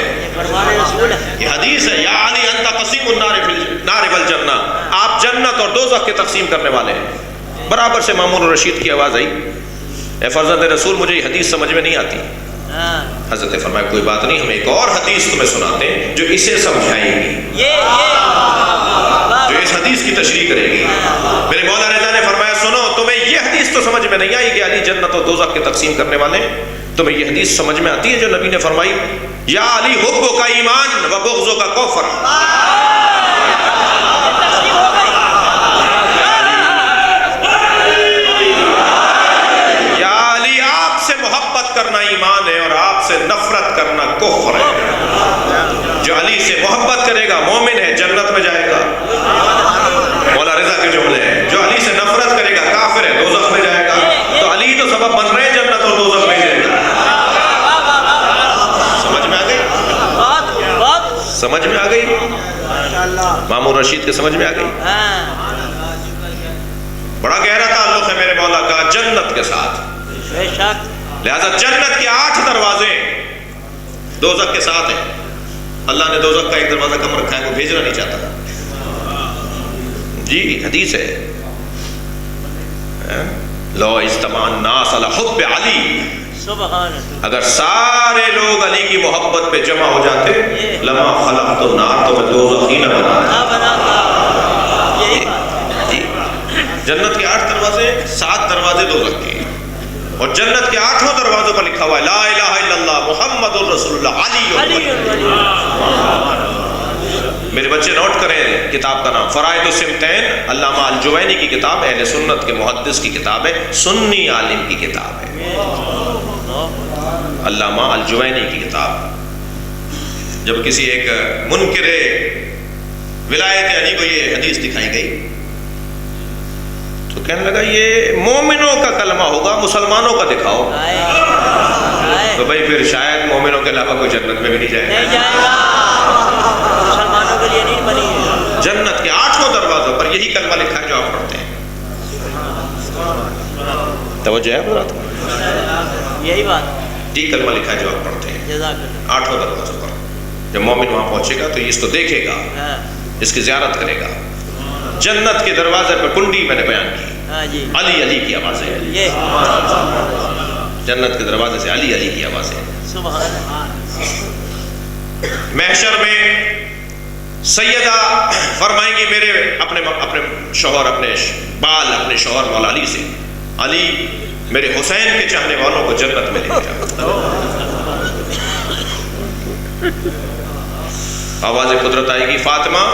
یہ حدیث ہے، یا علی انت قسیم النار والجنہ، آپ جنت اور دوزخ کے تقسیم کرنے والے ہیں۔ برابر سے مامون الرشید کی آواز آئی، اے فرزند رسول مجھے یہ حدیث سمجھ میں نہیں آتی۔ حضرت نے فرمایا کوئی بات نہیں، ہم ایک اور حدیث تمہیں سناتے ہیں جو اسے سمجھائے گی، جو اس حدیث کی تشریح کرے گی۔ میرے مولا رضا نے فرمایا سنو، تمہیں یہ حدیث تو سمجھ میں نہیں آئی کہ علی جنت و دوزخ کے تقسیم کرنے والے ہیں، تمہیں یہ حدیث سمجھ میں آتی ہے جو نبی نے فرمائی یا علی حبو کا ایمان و بغضو کا کفر۔ کرنا ایمان ہے اور آپ سے نفرت کرنا کفر ہے۔ جو علی سے محبت کرے گا مومن ہے، جنت میں جائے گا، مولا رضا کے جملے ہیں۔ جو علی سے نفرت کرے گا کافر ہے، دوزخ میں جائے گا۔ تو علی تو سبب بن رہے ہیں جنت اور دوزخ میں جائے گا۔ سمجھ میں آ گئی؟ سمجھ میں آ گئی؟ مامون رشید کے سمجھ میں آ گئی؟ بڑا گہرا تعلق ہے میرے مولا کا جنت کے ساتھ، بے شک۔ لہذا جنت کے 8 دروازے دوزخ کے ساتھ ہیں۔ اللہ نے دوزخ کا ایک دروازہ کم رکھا ہے، وہ بھیجنا نہیں چاہتا۔ جی حدیث ہے، لو اجتماع الناس علی حب علی، اگر سارے لوگ علی کی محبت پہ جمع ہو جاتے، لما خلقت النار، تو میں دوزخ ہی نہ بناتا۔ جنت کے 8 دروازے، 7 دروازے دوزخ کے، اور جنت کے 8 دروازوں پر لکھا ہوا ہے لا الہ الا اللہ محمد الرسول اللہ علی۔ میرے بچے نوٹ کریں کتاب کا نام فرائض السمتین، علامہ الجوینی کی کتاب، اہل سنت کے محدث کی کتاب ہے، سنی عالم کی کتاب ہے، علامہ الجوینی کی کتاب۔ جب کسی ایک منکر ولایت علی کو یہ حدیث دکھائی گئی تو کہنے لگا یہ مومنوں کا کلمہ ہوگا، مسلمانوں کا دکھاؤ۔ تو بھائی پھر شاید مومنوں کے علاوہ کوئی جنت میں بھی نہیں جائے گا، مسلمانوں کے لیے نہیں بنی ہے۔ جنت کے 8 دروازوں پر یہی کلمہ لکھا ہے جو آپ پڑھتے ہیں۔ توجہ ہے بات؟ یہی بات جی کلمہ لکھا ہے جو آپ پڑھتے ہیں جزاک اللہ 8 دروازوں پر. جب مومن وہاں پہنچے گا تو یہ اس کو دیکھے گا, ہاں اس کی زیارت کرے گا. جنت کے دروازے پر کنڈی میں نے بیان کی, ہاں جی علی علی کی آوازیں. یہ جنت کے دروازے سے علی علی کی آوازیں. سبحان اللہ محشر میں سیدہ فرمائیں گی میرے اپنے شوہر, اپنے بال اپنے شوہر مولا علی سے, علی میرے حسین کے چاہنے والوں کو جنت میں لے جا. آواز قدرت آئے گی, فاطمہ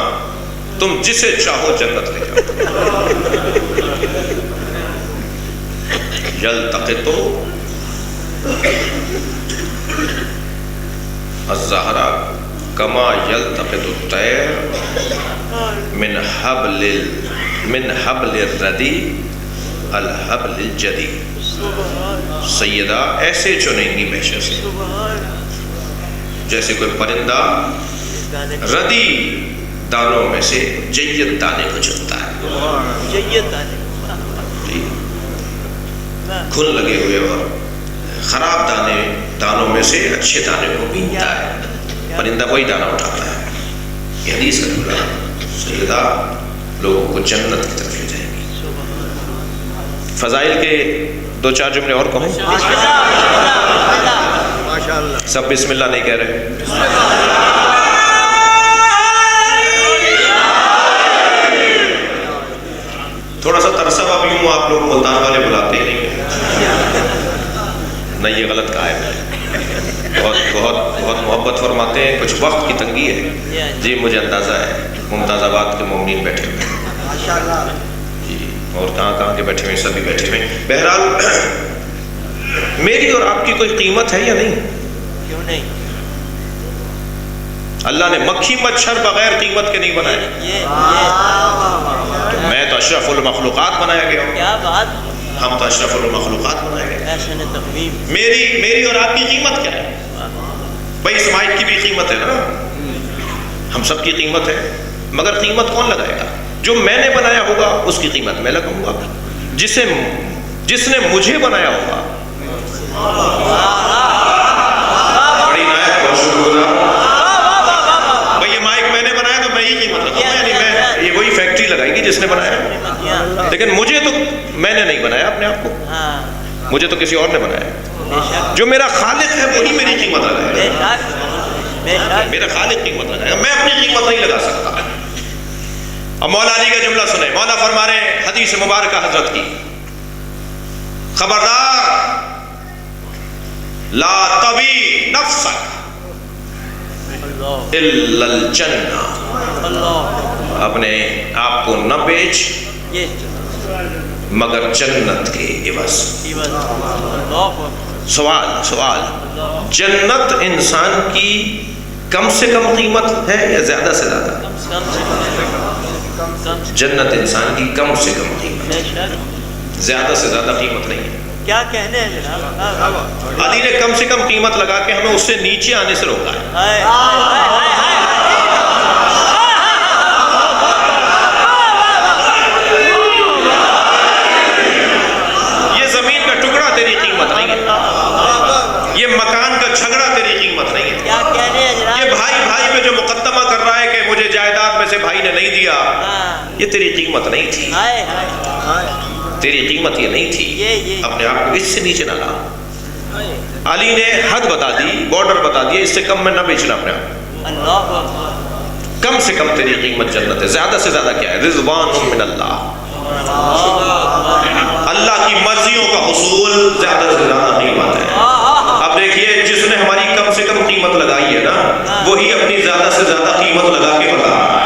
تم جسے چاہو جنت لے جاؤ. یلتقطو الزہرا کما یلتقط الطیر من حبل الردی الحبل الجدی. سیدہ ایسے چنیں گی محشر سے جیسے کوئی پرندہ ردی دانوں میں سے جید دانے کو چنتا ہے. جید کھل لگے ہوئے اور خراب دانوں میں سے اچھے دانے کو بینتا ہے. پرندہ وہی دانہ اٹھاتا ہے. یہ حدیث کا جملہ. سیدہ لوگوں کو جنت کی طرف لے جائیں گی. فضائل کے 2-4 جملے اور کہوں. ماشاءاللہ. سب بسم اللہ نہیں کہہ رہے. تھوڑا سا ترسا اب یوں آپ لوگ ملتان والے بلاتے ہی نہیں. نہیں یہ غلط کہا ہے میں نے. بہت محبت فرماتے ہیں. کچھ وقت کی تنگی ہے. جی مجھے اندازہ ہے ممتاز آباد کے مومنین بیٹھے ہوئے ہیں. ماشاءاللہ. جی اور کہاں کے بیٹھے ہوئے ہیں, سبھی بیٹھے ہوئے ہیں. بہرحال میری اور آپ کی کوئی قیمت ہے یا نہیں؟ کیوں نہیں؟ اللہ نے مکھی مچھر بغیر قیمت کے نہیں بنائے. تو میں تو اشرف المخلوقات بنایا گیا ہوں. کیا بات, ہم تو اشرف المخلوقات بنائے گئے. احسن تقویم. میری اور آپ کی قیمت کیا ہے بھائی؟ اس مائک کی بھی قیمت ہے نا, ہم سب کی قیمت ہے. مگر قیمت کون لگائے گا؟ جو میں نے بنایا ہوگا اس کی قیمت میں لگاؤں گا. جس نے مجھے بنایا ہوگا. بڑی نائب بہت شکر گزار. بھائی یہ مائک میں نے بنایا تو میں ہی قیمت لگاؤں گا. یعنی میں یہ وہی فیکٹری لگائے گی جس نے بنایا. لیکن مجھے تو میں نے نہیں بنایا اپنے آپ کو, مجھے تو کسی اور نے بنایا. جو میرا خالق ہے وہی میری قیمت لگائے گا. میرا خالق قیمت لگائے گا, میں اپنی قیمت نہیں لگا سکتا. اب مولا علی کا جملہ سنیں. مولا فرما رہے ہیں حدیث مبارکہ حضرت کی, خبردار لا تبی نفسک الا الجنہ. اپنے آپ کو نہ بیچ مگر جنت کے عوض. سوال, جنت انسان کی کم سے کم قیمت ہے یا زیادہ سے زیادہ؟ جنت انسان کی کم سے کم قیمت, زیادہ سے زیادہ قیمت نہیں ہے. کیا کہنے ہیں جناب. علی نے کم سے کم قیمت لگا کے ہمیں اس سے نیچے آنے سے روکا ہے. یہ زمین کا ٹکڑا تیری قیمت نہیں ہے. یہ مکان کا جھگڑا تیری قیمت نہیں ہے. کیا کہنے ہیں جناب. یہ بھائی میں جو مقدمہ کر رہا ہے کہ مجھے جائیداد میں سے بھائی نے نہیں دیا, یہ تیری قیمت نہیں تھی. تیری قیمت یہ نہیں تھی. اپنے آپ کو اس سے نیچے نہ لا. علی نے حد بتا دی, بارڈر بتا دیا, اس سے کم میں نہ بیچنا اپنے آپ. کم سے کم تیری قیمت جنت ہے. زیادہ سے زیادہ کیا ہے؟ رضوان من اللہ. اللہ کی مرضیوں کا حصول زیادہ سے زیادہ قیمت ہے. اب دیکھیے جس نے ہماری کم سے کم قیمت لگائی ہے نا, وہی اپنی زیادہ سے زیادہ قیمت لگا کے بتا رہا ہے.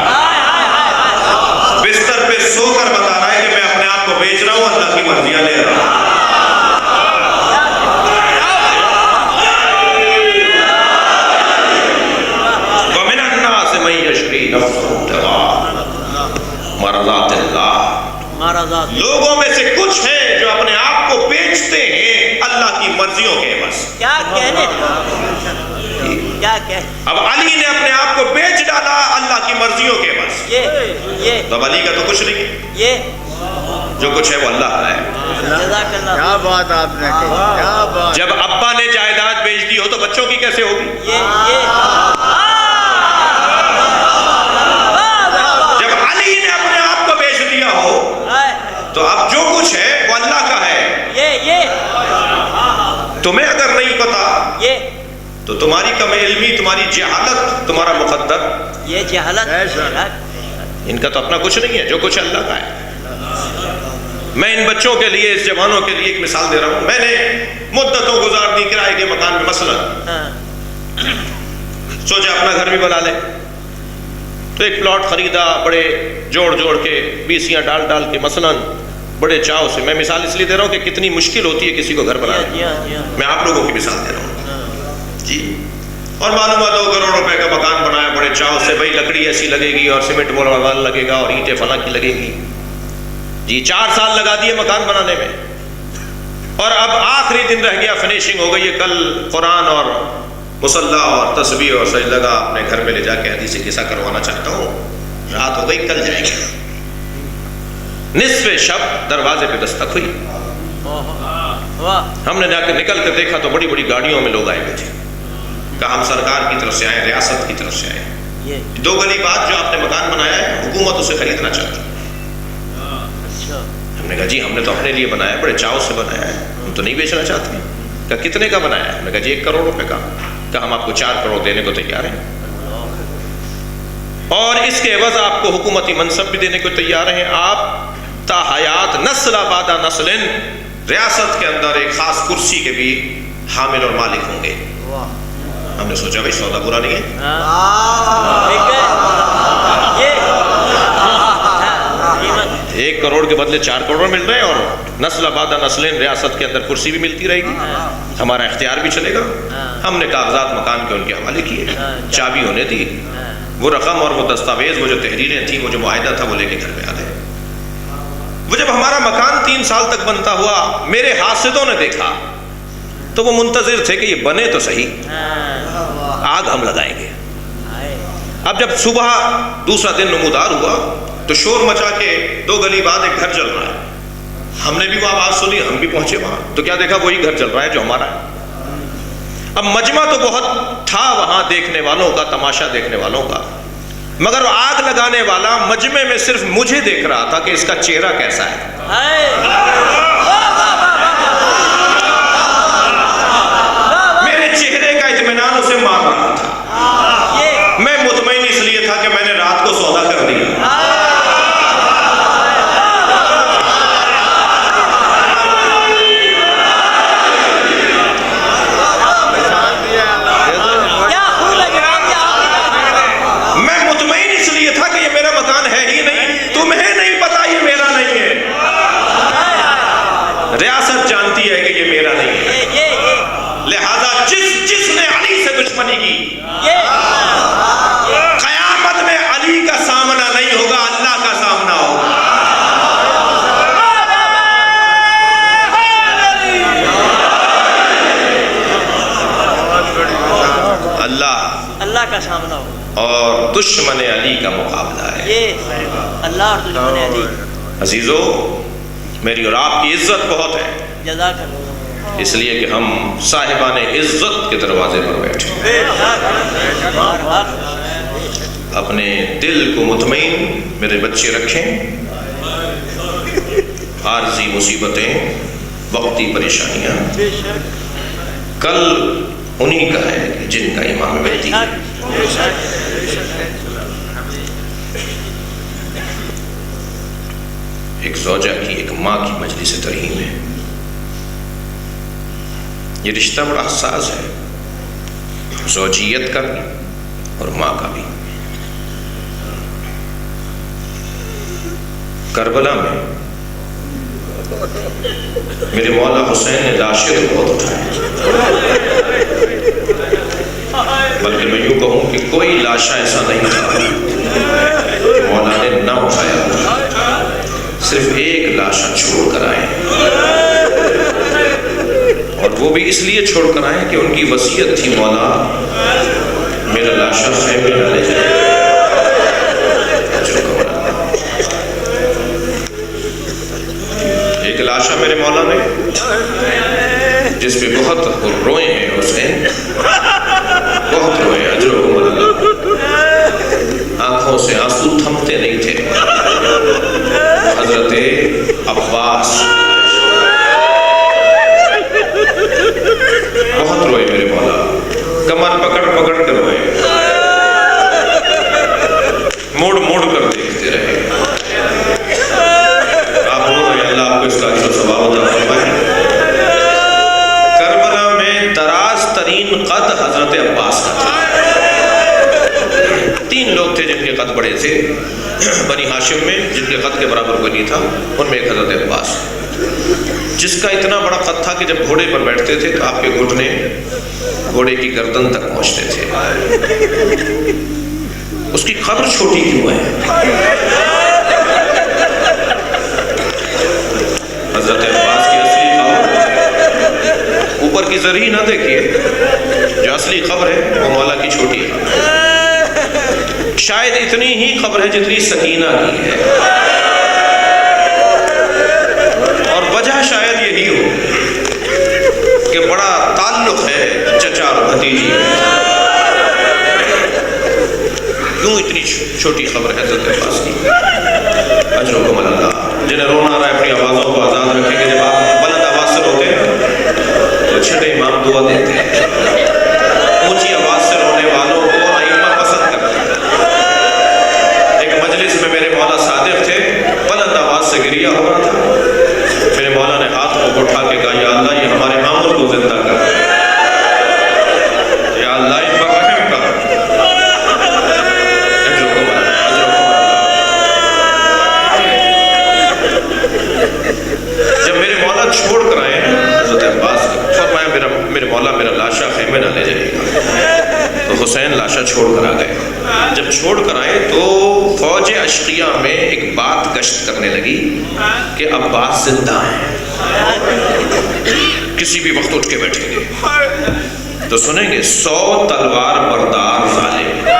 بستر پہ سو کر بتا رہا ہے کہ میں اپنے آپ کو بیچ رہا ہوں, اللہ کی مرضیاں لے رہا ہوں. وَمِنَ النَّاسِ مَن يَشْرِي نَفْسَهُ ابْتِغَاءَ مَرْضَاتِ اللَّهِ. لوگوں میں سے کچھ ہیں جو اپنے آپ کو بیچتے ہیں اللہ کی مرضیوں کے عوض. کیا کہنے, کیا کہنے. اب علی نے اپنے آپ کو بیچ ڈالا اللہ کی مرضیوں کے عوض. یہ تو علی کا تو کچھ نہیں, یہ جو کچھ ہے وہ اللہ کا ہے. جزاک اللہ. کیا بات آپ نے کہی, کیا بات. جب ابا نے جائیداد بیچ دی ہو تو بچوں کی کیسے ہوگی؟ جب علی نے اپنے آپ کو بیچ دیا ہو تو اب جو کچھ ہے وہ اللہ کا ہے۔ تمہیں اگر نہیں پتا تو تمہاری کم علمی، تمہاری جہالت تمہارا مقدر، یہ جہالت، ان کا تو اپنا کچھ نہیں ہے، جو کچھ اللہ کا ہے۔ میں ان بچوں کے لیے، اس جوانوں کے لیے ایک مثال دے رہا ہوں۔ میں نے مدتوں گزار دی کرائے کے مکان میں، مثلا سوچا اپنا گھر بھی بنا لے، تو ایک پلاٹ خریدا، بڑے جوڑ جوڑ کے، بیسیاں ڈال ڈال کے، مثلا بڑے چاؤ سے۔ میں مثال اس لیے دے رہا ہوں کہ کتنی مشکل ہوتی ہے کسی کو گھر بنانا۔ میں آپ لوگوں کی مثال دے رہا ہوں جی۔ اور معلوم ہے 2 کروڑ روپے کا مکان بنایا بڑے چاؤ سے، بھائی لکڑی ایسی لگے گی اور سیمنٹ والا لگے گا اور اینٹیں فلاں کی لگے گی جی۔ 4 سال لگا دیے مکان بنانے میں، اور اب آخری دن رہ گیا، فنیشنگ ہو گئی ہے۔ کل قرآن اور مصلی اور تسبیح اور سجدہ کا اپنے گھر میں لے جا کے حدیث قصہ کروانا چاہتا ہوں۔ رات ہو گئی، کل جائیں گے۔ نصف شب دروازے پہ دستک ہوئی، ہم نے جا کے نکل کر دیکھا تو بڑی بڑی گاڑیوں میں لوگ آئے ہوئے تھے۔ کہا ہم سرکار کی طرف سے آئے، ریاست کی طرف سے آئے۔ 2 گلی بعد جو آپ نے مکان بنایا ہے، حکومت اسے خریدنا چاہتی ہے۔ ہم نے کہا جی ہم نے تو اپنے لیے بنایا ہے، بڑے چاؤ سے بنایا ہے، ہم تو نہیں بیچنا چاہتے۔ کہا کتنے کا بنایا ہے؟ ہم نے کہا جی 1 کروڑ روپے کا۔ کہا ہم آپ کو 4 کروڑ دینے کو تیار ہیں، اور اس کے عوض آپ کو حکومتی منصب بھی دینے کو تیار ہیں۔ آپ تا حیات نسل بعد نسل ریاست کے اندر ایک خاص کرسی کے بھی حامل اور مالک ہوں گے۔ ہم نے سوچا بھائی سودا برا نہیں ہے۔ 1 کروڑ کے بدلے 4 کروڑ مل رہے ہیں، اور نسل بعد نسل ریاست کے اندر کرسی بھی ملتی رہے گی، ہمارا اختیار بھی چلے گا۔ ہم نے کاغذات مکان کے ان کے حوالے کیے، چابی ہونے دی، وہ رقم اور وہ دستاویز، وہ جو تحریریں تھیں، وہ جو معاہدہ تھا، وہ لے کے گھر میں آ گئے۔ وہ جب ہمارا مکان 3 سال تک بنتا ہوا، میرے حاسدوں نے دیکھا تو وہ منتظر تھے کہ یہ بنے تو صحیح، آگ ہم لگائیں گے۔ اب جب صبح دوسرا دن نمودار ہوا تو شور مچا کے 2 گلی بعد ایک گھر جل رہا ہے۔ ہم نے بھی وہ آواز سنی، ہم بھی پہنچے وہاں، تو کیا دیکھا؟ وہی گھر جل رہا ہے جو ہمارا ہے۔ اب مجمع تو بہت تھا وہاں دیکھنے والوں کا، تماشا دیکھنے والوں کا، مگر آگ لگانے والا مجمع میں صرف مجھے دیکھ رہا تھا کہ اس کا چہرہ کیسا ہے۔ میرے چہرے کا اطمینان اسے مار رہا تھا۔ میں مطمئن اس لیے تھا کہ میں نے رات کو سودا کر دیا۔ ریاست جانتی ہے کہ یہ میرا نہیں ہے، لہذا جس نے علی سے دشمنی کی، قیامت میں علی کا سامنا نہیں ہوگا، اللہ کا سامنا ہوگا۔ اللہ کا سامنا ہوگا، اور دشمن علی کا مقابلہ ہے۔ یہ اللہ اور دشمن علی۔ عزیزو، میری اور آپ کی عزت بہت ہے، جزاک اللہ، اس لیے کہ ہم صاحبان عزت کے دروازے پر بیٹھے۔ اپنے دل کو مطمئن میرے بچے رکھیں، عارضی مصیبتیں، وقتی پریشانیاں کل انہی کا ہے جن کا امام مہدی ہے۔ ایک زوجہ کی، ایک ماں کی مجلس ترحیم ہے۔ یہ رشتہ بڑا حساس ہے، زوجیت کا بھی اور ماں کا بھی۔ کربلا میں میرے مولا حسین نے لاشیں تو بہت اٹھائے، بلکہ میں یوں کہوں کہ کوئی لاشا ایسا نہیں تھا مولا نے نہ اٹھایا، صرف ایک لاشا چھوڑ کر آئے، اور وہ بھی اس لیے چھوڑ کر آئے کہ ان کی وصیت تھی، مولا میرا لاشا خیمے نہ لے جائے۔ ایک لاشا میرے مولا نے جس پہ بہت روئے ہیں حسین، بہت روئے ہیں، اجرکم اللہ۔ آنکھوں سے آنسو تھمتے نہیں تھے۔ حضرت عباس بہت روئے میرے مولا، کمر پکڑ پکڑ کر روئے، موڑ موڑ کر دیکھتے رہے۔ آپ رو رہے ہیں، اللہ آپ کو اس کا اجر و ثواب عطا فرمائے۔ کربلا میں دراز ترین قد حضرت عباس کا تھا۔ 3 لوگ تھے جن کے قد بڑے تھے بنی ہاشم میں، جن کے قد کے برابر کوئی نہیں تھا، ان میں ایک حضرت عباس، جس کا اتنا بڑا قد تھا کہ جب گھوڑے پر بیٹھتے تھے تو آپ کے گھٹنے گھوڑے کی گردن تک پہنچتے تھے۔ اس کی قبر چھوٹی کیوں ہے؟ حضرت عباس کی اصلی قبر، اوپر کی زرعی نہ دیکھیے، جو اصلی قبر ہے وہ مولا کی چھوٹی ہے۔ شاید اتنی ہی قبر ہے جتنی سکینہ کی ہے، اور وجہ شاید یہی ہو کہ بڑا تعلق ہے چچا اور بھتیجی میں۔ کیوں اتنی چھوٹی خبر ہے حضرت عباس کی؟ اجرکم اللہ۔ جنہیں رونا آ رہا ہے اپنی آوازوں کو آزاد رکھیں گے۔ جب آپ بلند آواز سے روتے ہیں تو چھٹے امام دعا دیتے ہیں، اونچی آواز سے رونے والوں کو ائمہ پسند کرتے ہیں۔ ایک مجلس میں میرے مولا صادق تھے، بلند آواز سے گریہ ہو رہا تھا، میرے مولا نے ہاتھ کو اٹھا کے کہا، یا اللہ یہ ہمارے عامر کو زندہ کر، یا اللہ ان پر رحم کر۔ جب میرے مولا چھوڑ کر آئے حضرت عباس کو، فرمایا میرے مولا میرا لاشا خیمے نہ لے جائے گا، تو حسین لاشا چھوڑ کر آ گئے۔ جب چھوڑ کر آئے تو فوج اشقیہ میں ایک بات گشت کرنے لگی کہ عباس زندہ ہیں، کسی بھی وقت اٹھ کے بیٹھیں گے، تو سنیں گے 100 تلوار بردار ظالم۔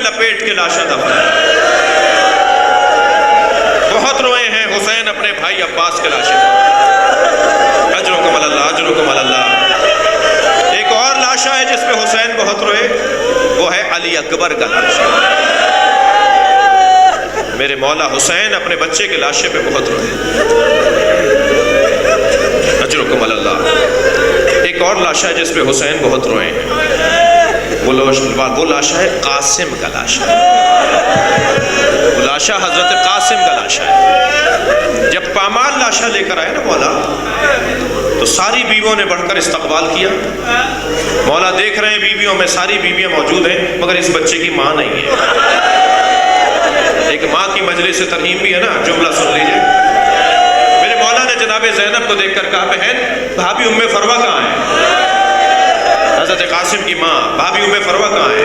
لپیٹ کے لاشا دفن، بہت روئے ہیں حسین اپنے بھائی عباس کے لاشے پر۔ اجرکم اللہ، اجرکم اللہ۔ ایک اور لاشا ہے جس پہ حسین بہت روئے، وہ ہے علی اکبر کا لاشا۔ میرے مولا حسین اپنے بچے کے لاشے پہ بہت روئے۔ اجرکم اللہ۔ ایک اور لاشا ہے جس پہ حسین بہت روئے ہیں، وہ لاشا ہے قاسم کا لاشا۔ وہ لاشا حضرت قاسم کا لاشا ہے۔ جب پامال لاشا لے کر آئے نا مولا، تو ساری بیویوں نے بڑھ کر استقبال کیا۔ مولا دیکھ رہے ہیں بیویوں میں ساری بیویاں موجود ہیں، مگر اس بچے کی ماں نہیں ہے۔ ایک ماں کی مجلس سے ترہیم بھی ہے نا، جملہ سن لیجئے۔ میرے مولا نے جناب زینب کو دیکھ کر کہا، بہن بھابی ام فروہ کہاں ہے؟ حضرت قاسم کی ماں بھابی ام فروہ کہاں ہے؟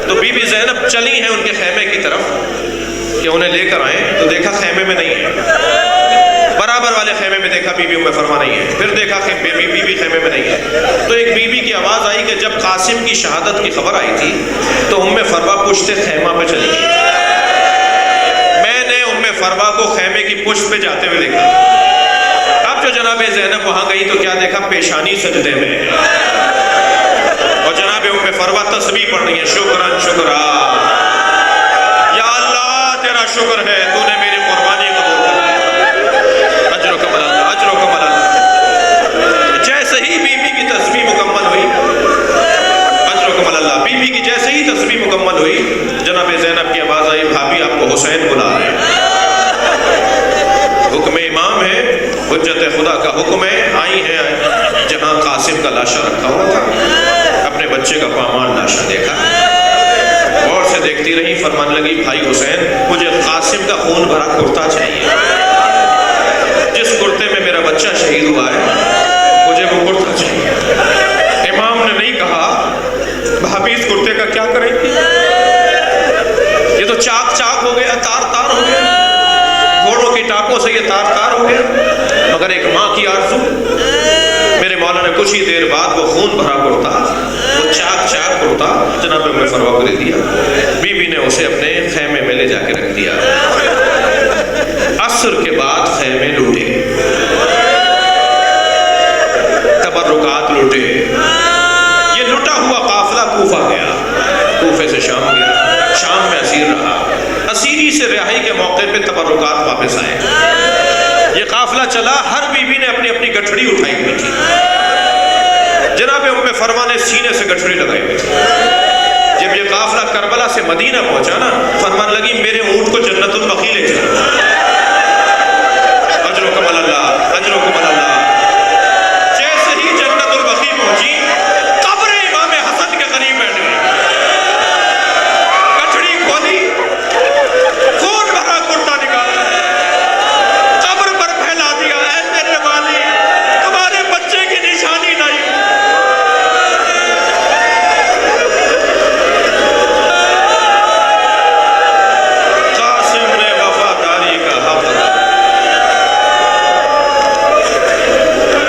تو بی بی زینب چلی ہیں ان کے خیمے کی طرف کہ انہیں لے کر آئیں، تو دیکھا خیمے میں نہیں ہے، برابر والے خیمے میں دیکھا بی بی ام فروہ نہیں ہے، پھر دیکھا بی بی خیمے میں نہیں ہے۔ تو ایک بی بی کی آواز آئی کہ جب قاسم کی شہادت کی خبر آئی تھی تو ام فروہ پشت خیمہ پہ چلی گئی، میں نے ام فروہ کو خیمے کی پشت پہ جاتے ہوئے دیکھا۔ اب جو جناب زینب وہاں گئی تو کیا دیکھا؟ پیشانی سجدے میں، اور جناب ام فروہ تسبیح پڑھ رہی ہے، شکران شکرا، یا اللہ تیرا شکر ہے تو نے میری قربانی قبول کر لی۔ اجرکم اللہ، اجرکم اللہ۔ جیسے ہی بی بی کی تسبیح مکمل ہوئی، اجرکم اللہ، بی بی کی جیسے ہی تسبیح مکمل ہوئی، جناب زینب کی آواز آئی، بھابی آپ کو حسین بلا رہے ہیں۔ حکم امام ہے، حجت خدا کا حکم ہے، آئی ہیں جہاں قاسم کا لاشا رکھا ہوا تھا، اپنے بچے کا پامال لاشا دیکھا، غور سے دیکھتی رہی، فرمان لگی، بھائی حسین مجھے قاسم کا خون بھرا کرتا چاہیے، جس کرتے میں میرا بچہ شہید ہوا ہے مجھے وہ کرتا چاہیے۔ امام نے نہیں کہا خبیث کرتے کا کیا کریں گے؟ یہ تو چاک چاک ہو گیا، تار تار ہو گیا، گھوڑوں کی ٹاکوں سے یہ تار تار ہو گیا۔ مگر ایک ماں کی آرزو، میرے مولا نے کچھ ہی دیر بعد وہ خون بھرا کرتا، وہ چاک چاک کرتا جناب ام فروا کو دے دیا۔ بی بی نے اسے اپنے خیمے میں لے جا کے رکھ دیا۔ عصر کے بعد خیمے لوٹے، تبرکات لوٹے۔ یہ لٹا ہوا قافلہ کوفہ گیا، کوفے سے شام گیا، شام میں اسیر رہا۔ اسیری سے رہائی کے موقع پہ تبرکات واپس آئے۔ یہ قافلہ چلا، ہر بی بی نے اپنی اپنی گٹھڑی اٹھائی ہوئی تھی۔ جناب ام فروا نے سینے سے گٹھڑی لگائی ہوئی تھی۔ جب یہ قافلہ کربلا سے مدینہ پہنچا نا، فرمان لگی میرے اونٹ کو جنت البقیع لے چلو۔ اجرکم اللہ، اجرکم اللہ۔ جیسے ہی جنت البقیع پہنچی، قبر امام حسن کے قریب بیٹھ گئی، گٹھڑی کھولی، خون بھرا کرتا نکالا، قبر پر پھیلا دیا، اے میرے والی تمہارے بچے کی نشانی نہیں۔ قاسم نے وفاداری کا حق ادا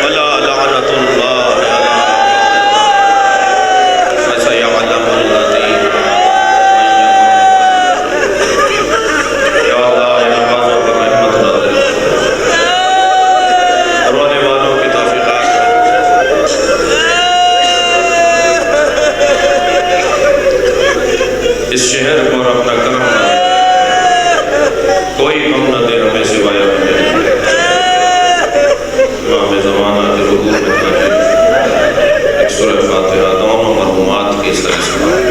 ولا لعنت اللہ علی فسیعلم الذین یا اللہ ان بازوں پر رحمت نازل رونے والوں کی توفیقات اس شہر پر اپنا کرم نہ دے، کوئی غم نہ دے ہمیں سوائے اپنے۔ امام زمانہ کے حضور میں تاکہ ایک سورہ فاتحہ دونوں مرحومات کی سر سوال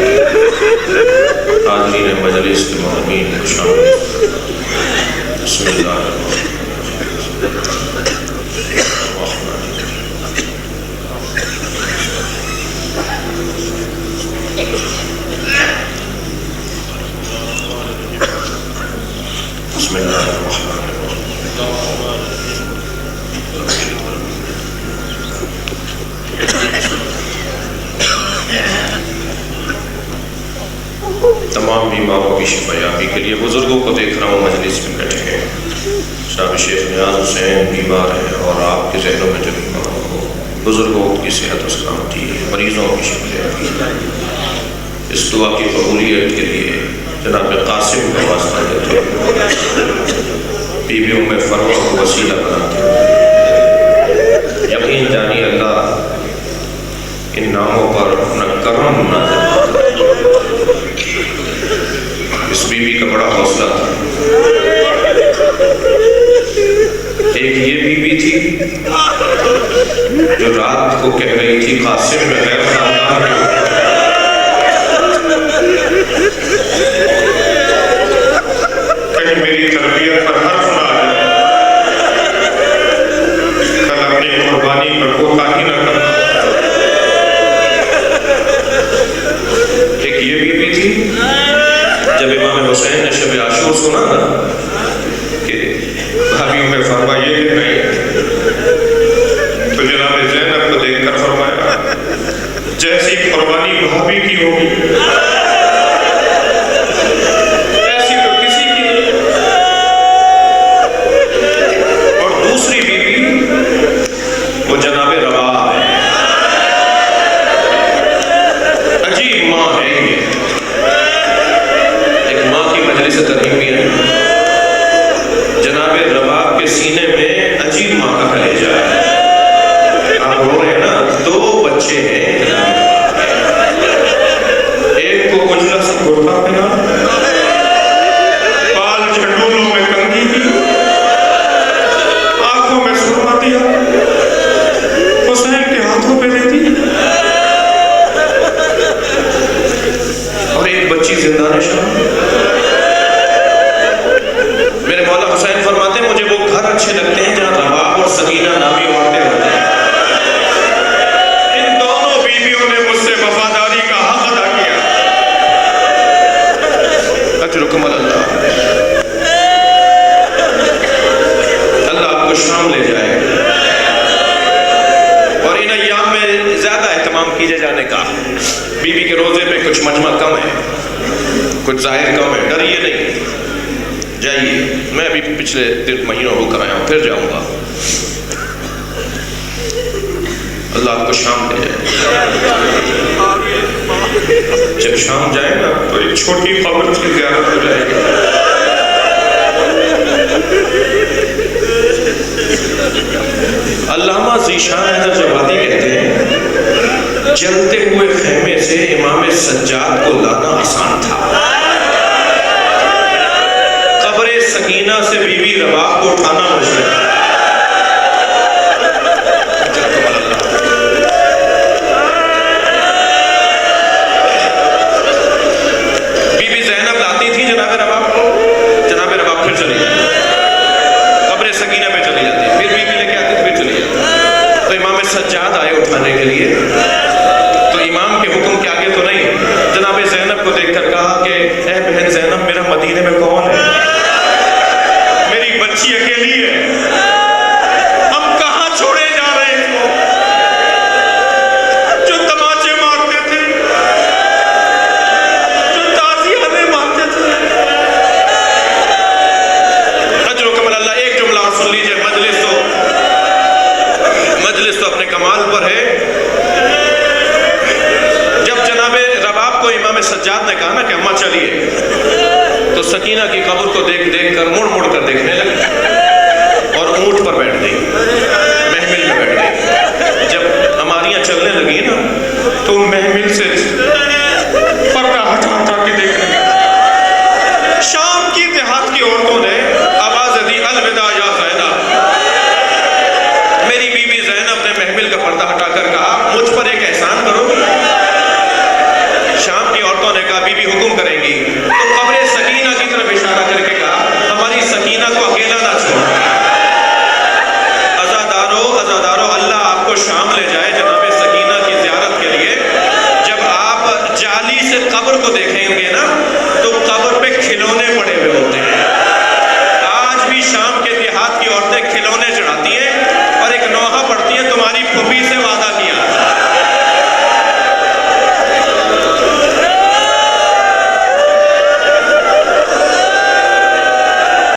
حاضرین مجلس کے محرمین کو شامل۔ بسم اللہ الرحمن بسم اللہ الرحمن تمام بیماروں کی شفایابی کے لیے بزرگوں کو دیکھ رہا ہوں مجلس میں بیٹھے ہیں۔ جناب شیخ نیاز حسین بیمار ہیں اور آپ کے ذہنوں میں جو بیمار ہو، بزرگوں کی صحت و سلامتی، مریضوں کی شفایابی، اس دعا کی قبولیت کے لیے جناب قاسم کا واسطہ دیتے ہیں، بی بی ام فروا کو وسیلہ بناتے ہیں۔ یقین جانی اللہ ان ناموں پر اپنا کرم نازل کرتا ہے۔ اس بی بی کا بڑا حوصلہ تھا۔ ایک یہ بی بی تھی جو رات کو کہہ رہی تھی قاسم میں غیر خاندان ہے، کہیں میری تربیت پر حرف نہ آ جائے، کل اپنی قربانی پر کوتاہی نہ کرنا۔ ایک یہ بی بی تھی جب امام حسین نے شب عاشور سنا نا کہ بھابی ام فروا یہ کہہ رہی ہے، تو جناب زینب کو دیکھ کر فرمایا جیسی قربانی بھابی کی ہوگی ایسی تو کسی کی نہیں۔ اور دوسری بی بی وہ جناب روا ہے، عجیب ماں ہے یہ، ایک ماں کی مجلس ترہیم بھی ہے۔ جناب رباب کے سینے میں عجیب ماں کا کلیجہ ہے۔ آپ رو رہے ہیں نا، دو بچے ہیں جناب رباب کے، ایک کو اجلا سے کرتا پہنا، بال جھنڈولوں میں کنگھی کی، آنکھوں میں سرما دیا، حسین کے ہاتھوں پہ دے دی، اور ایک بچی زندہ نشان۔ میرے مولا حسین فرماتے ہیں مجھے وہ گھر اچھے لگتے ہیں جہاں رباب اور سکینہ نامی عورتیں ہوتی ہیں۔ ان دونوں بیویوں نے مجھ سے وفاداری کا حق ادا کیا۔ اجرکم اللہ، اللہ آپ کو شام لے جائے۔ اور ان ایام میں زیادہ اہتمام بھتیجے جانے کا. بیوی کے روزے پہ کچھ مجمع کم ہے, کچھ ظاہر کم ہے, ڈریے نہیں, جائیے. میں ابھی پچھلے 3 مہینوں ہو کر آیا ہوں, پھر جاؤں گا. اللہ آپ کو شام دے جائے. جب شام جائے نا تو ایک چھوٹی قبر کی زیارت ہو جائے گی. علامہ ذیشان حیدر جوادی کہتے ہیں جلتے ہوئے خیمے سے امام سجاد کو لانا آسان تھا, قبر سکینہ سے بی بی رباب کو اٹھانا مشکل تھا. بی بی زینب لاتی تھی جناب رباب کو, جناب رباب پھر چلی جاتی, قبر سکینہ پہ چلی جاتی, پھر بی بی لے کے آتی, پھر چلی جاتی. تو امام سجاد آئے اٹھانے کے لیے, تو امام کے حکم کے آگے تو نہیں. جناب زینب کو دیکھ کر کہا کہ اے بہن زینب, میرا مدینے میں کون ہے؟ میری بچی اکیلی ہے, ہم کہاں چھوڑے جا رہے ہیں اس کو جو تماچے مارتے تھے, جو تازیانے مارتے تھے. اجر و کمال اللہ. ایک جملہ اور سن لیجئے, مجلس تو اپنے کمال پر ہے. جب جناب رباب کو امام سجاد نے کہا نا کہ اماں چلیے, تو سکینہ کی قبر کو دیکھ دیکھ کر مڑ مڑ کر دیکھنے لگی اور اونٹ پر بیٹھ گئی, محمل میں بیٹھ گئی. جب ہماریاں چلنے لگی نا تو محمل سے پردہ ہٹا ہٹا کے دیکھنے لگی. شام کی دیہات کی عورتوں نے آواز دی, الوداع یا زینب. میری بی بی زینب نے محمل کا پردہ ہٹا کر کہا, مجھ پر ایک احسان کرو. شام کی عورتوں نے کہا, بی بی حکم کرے.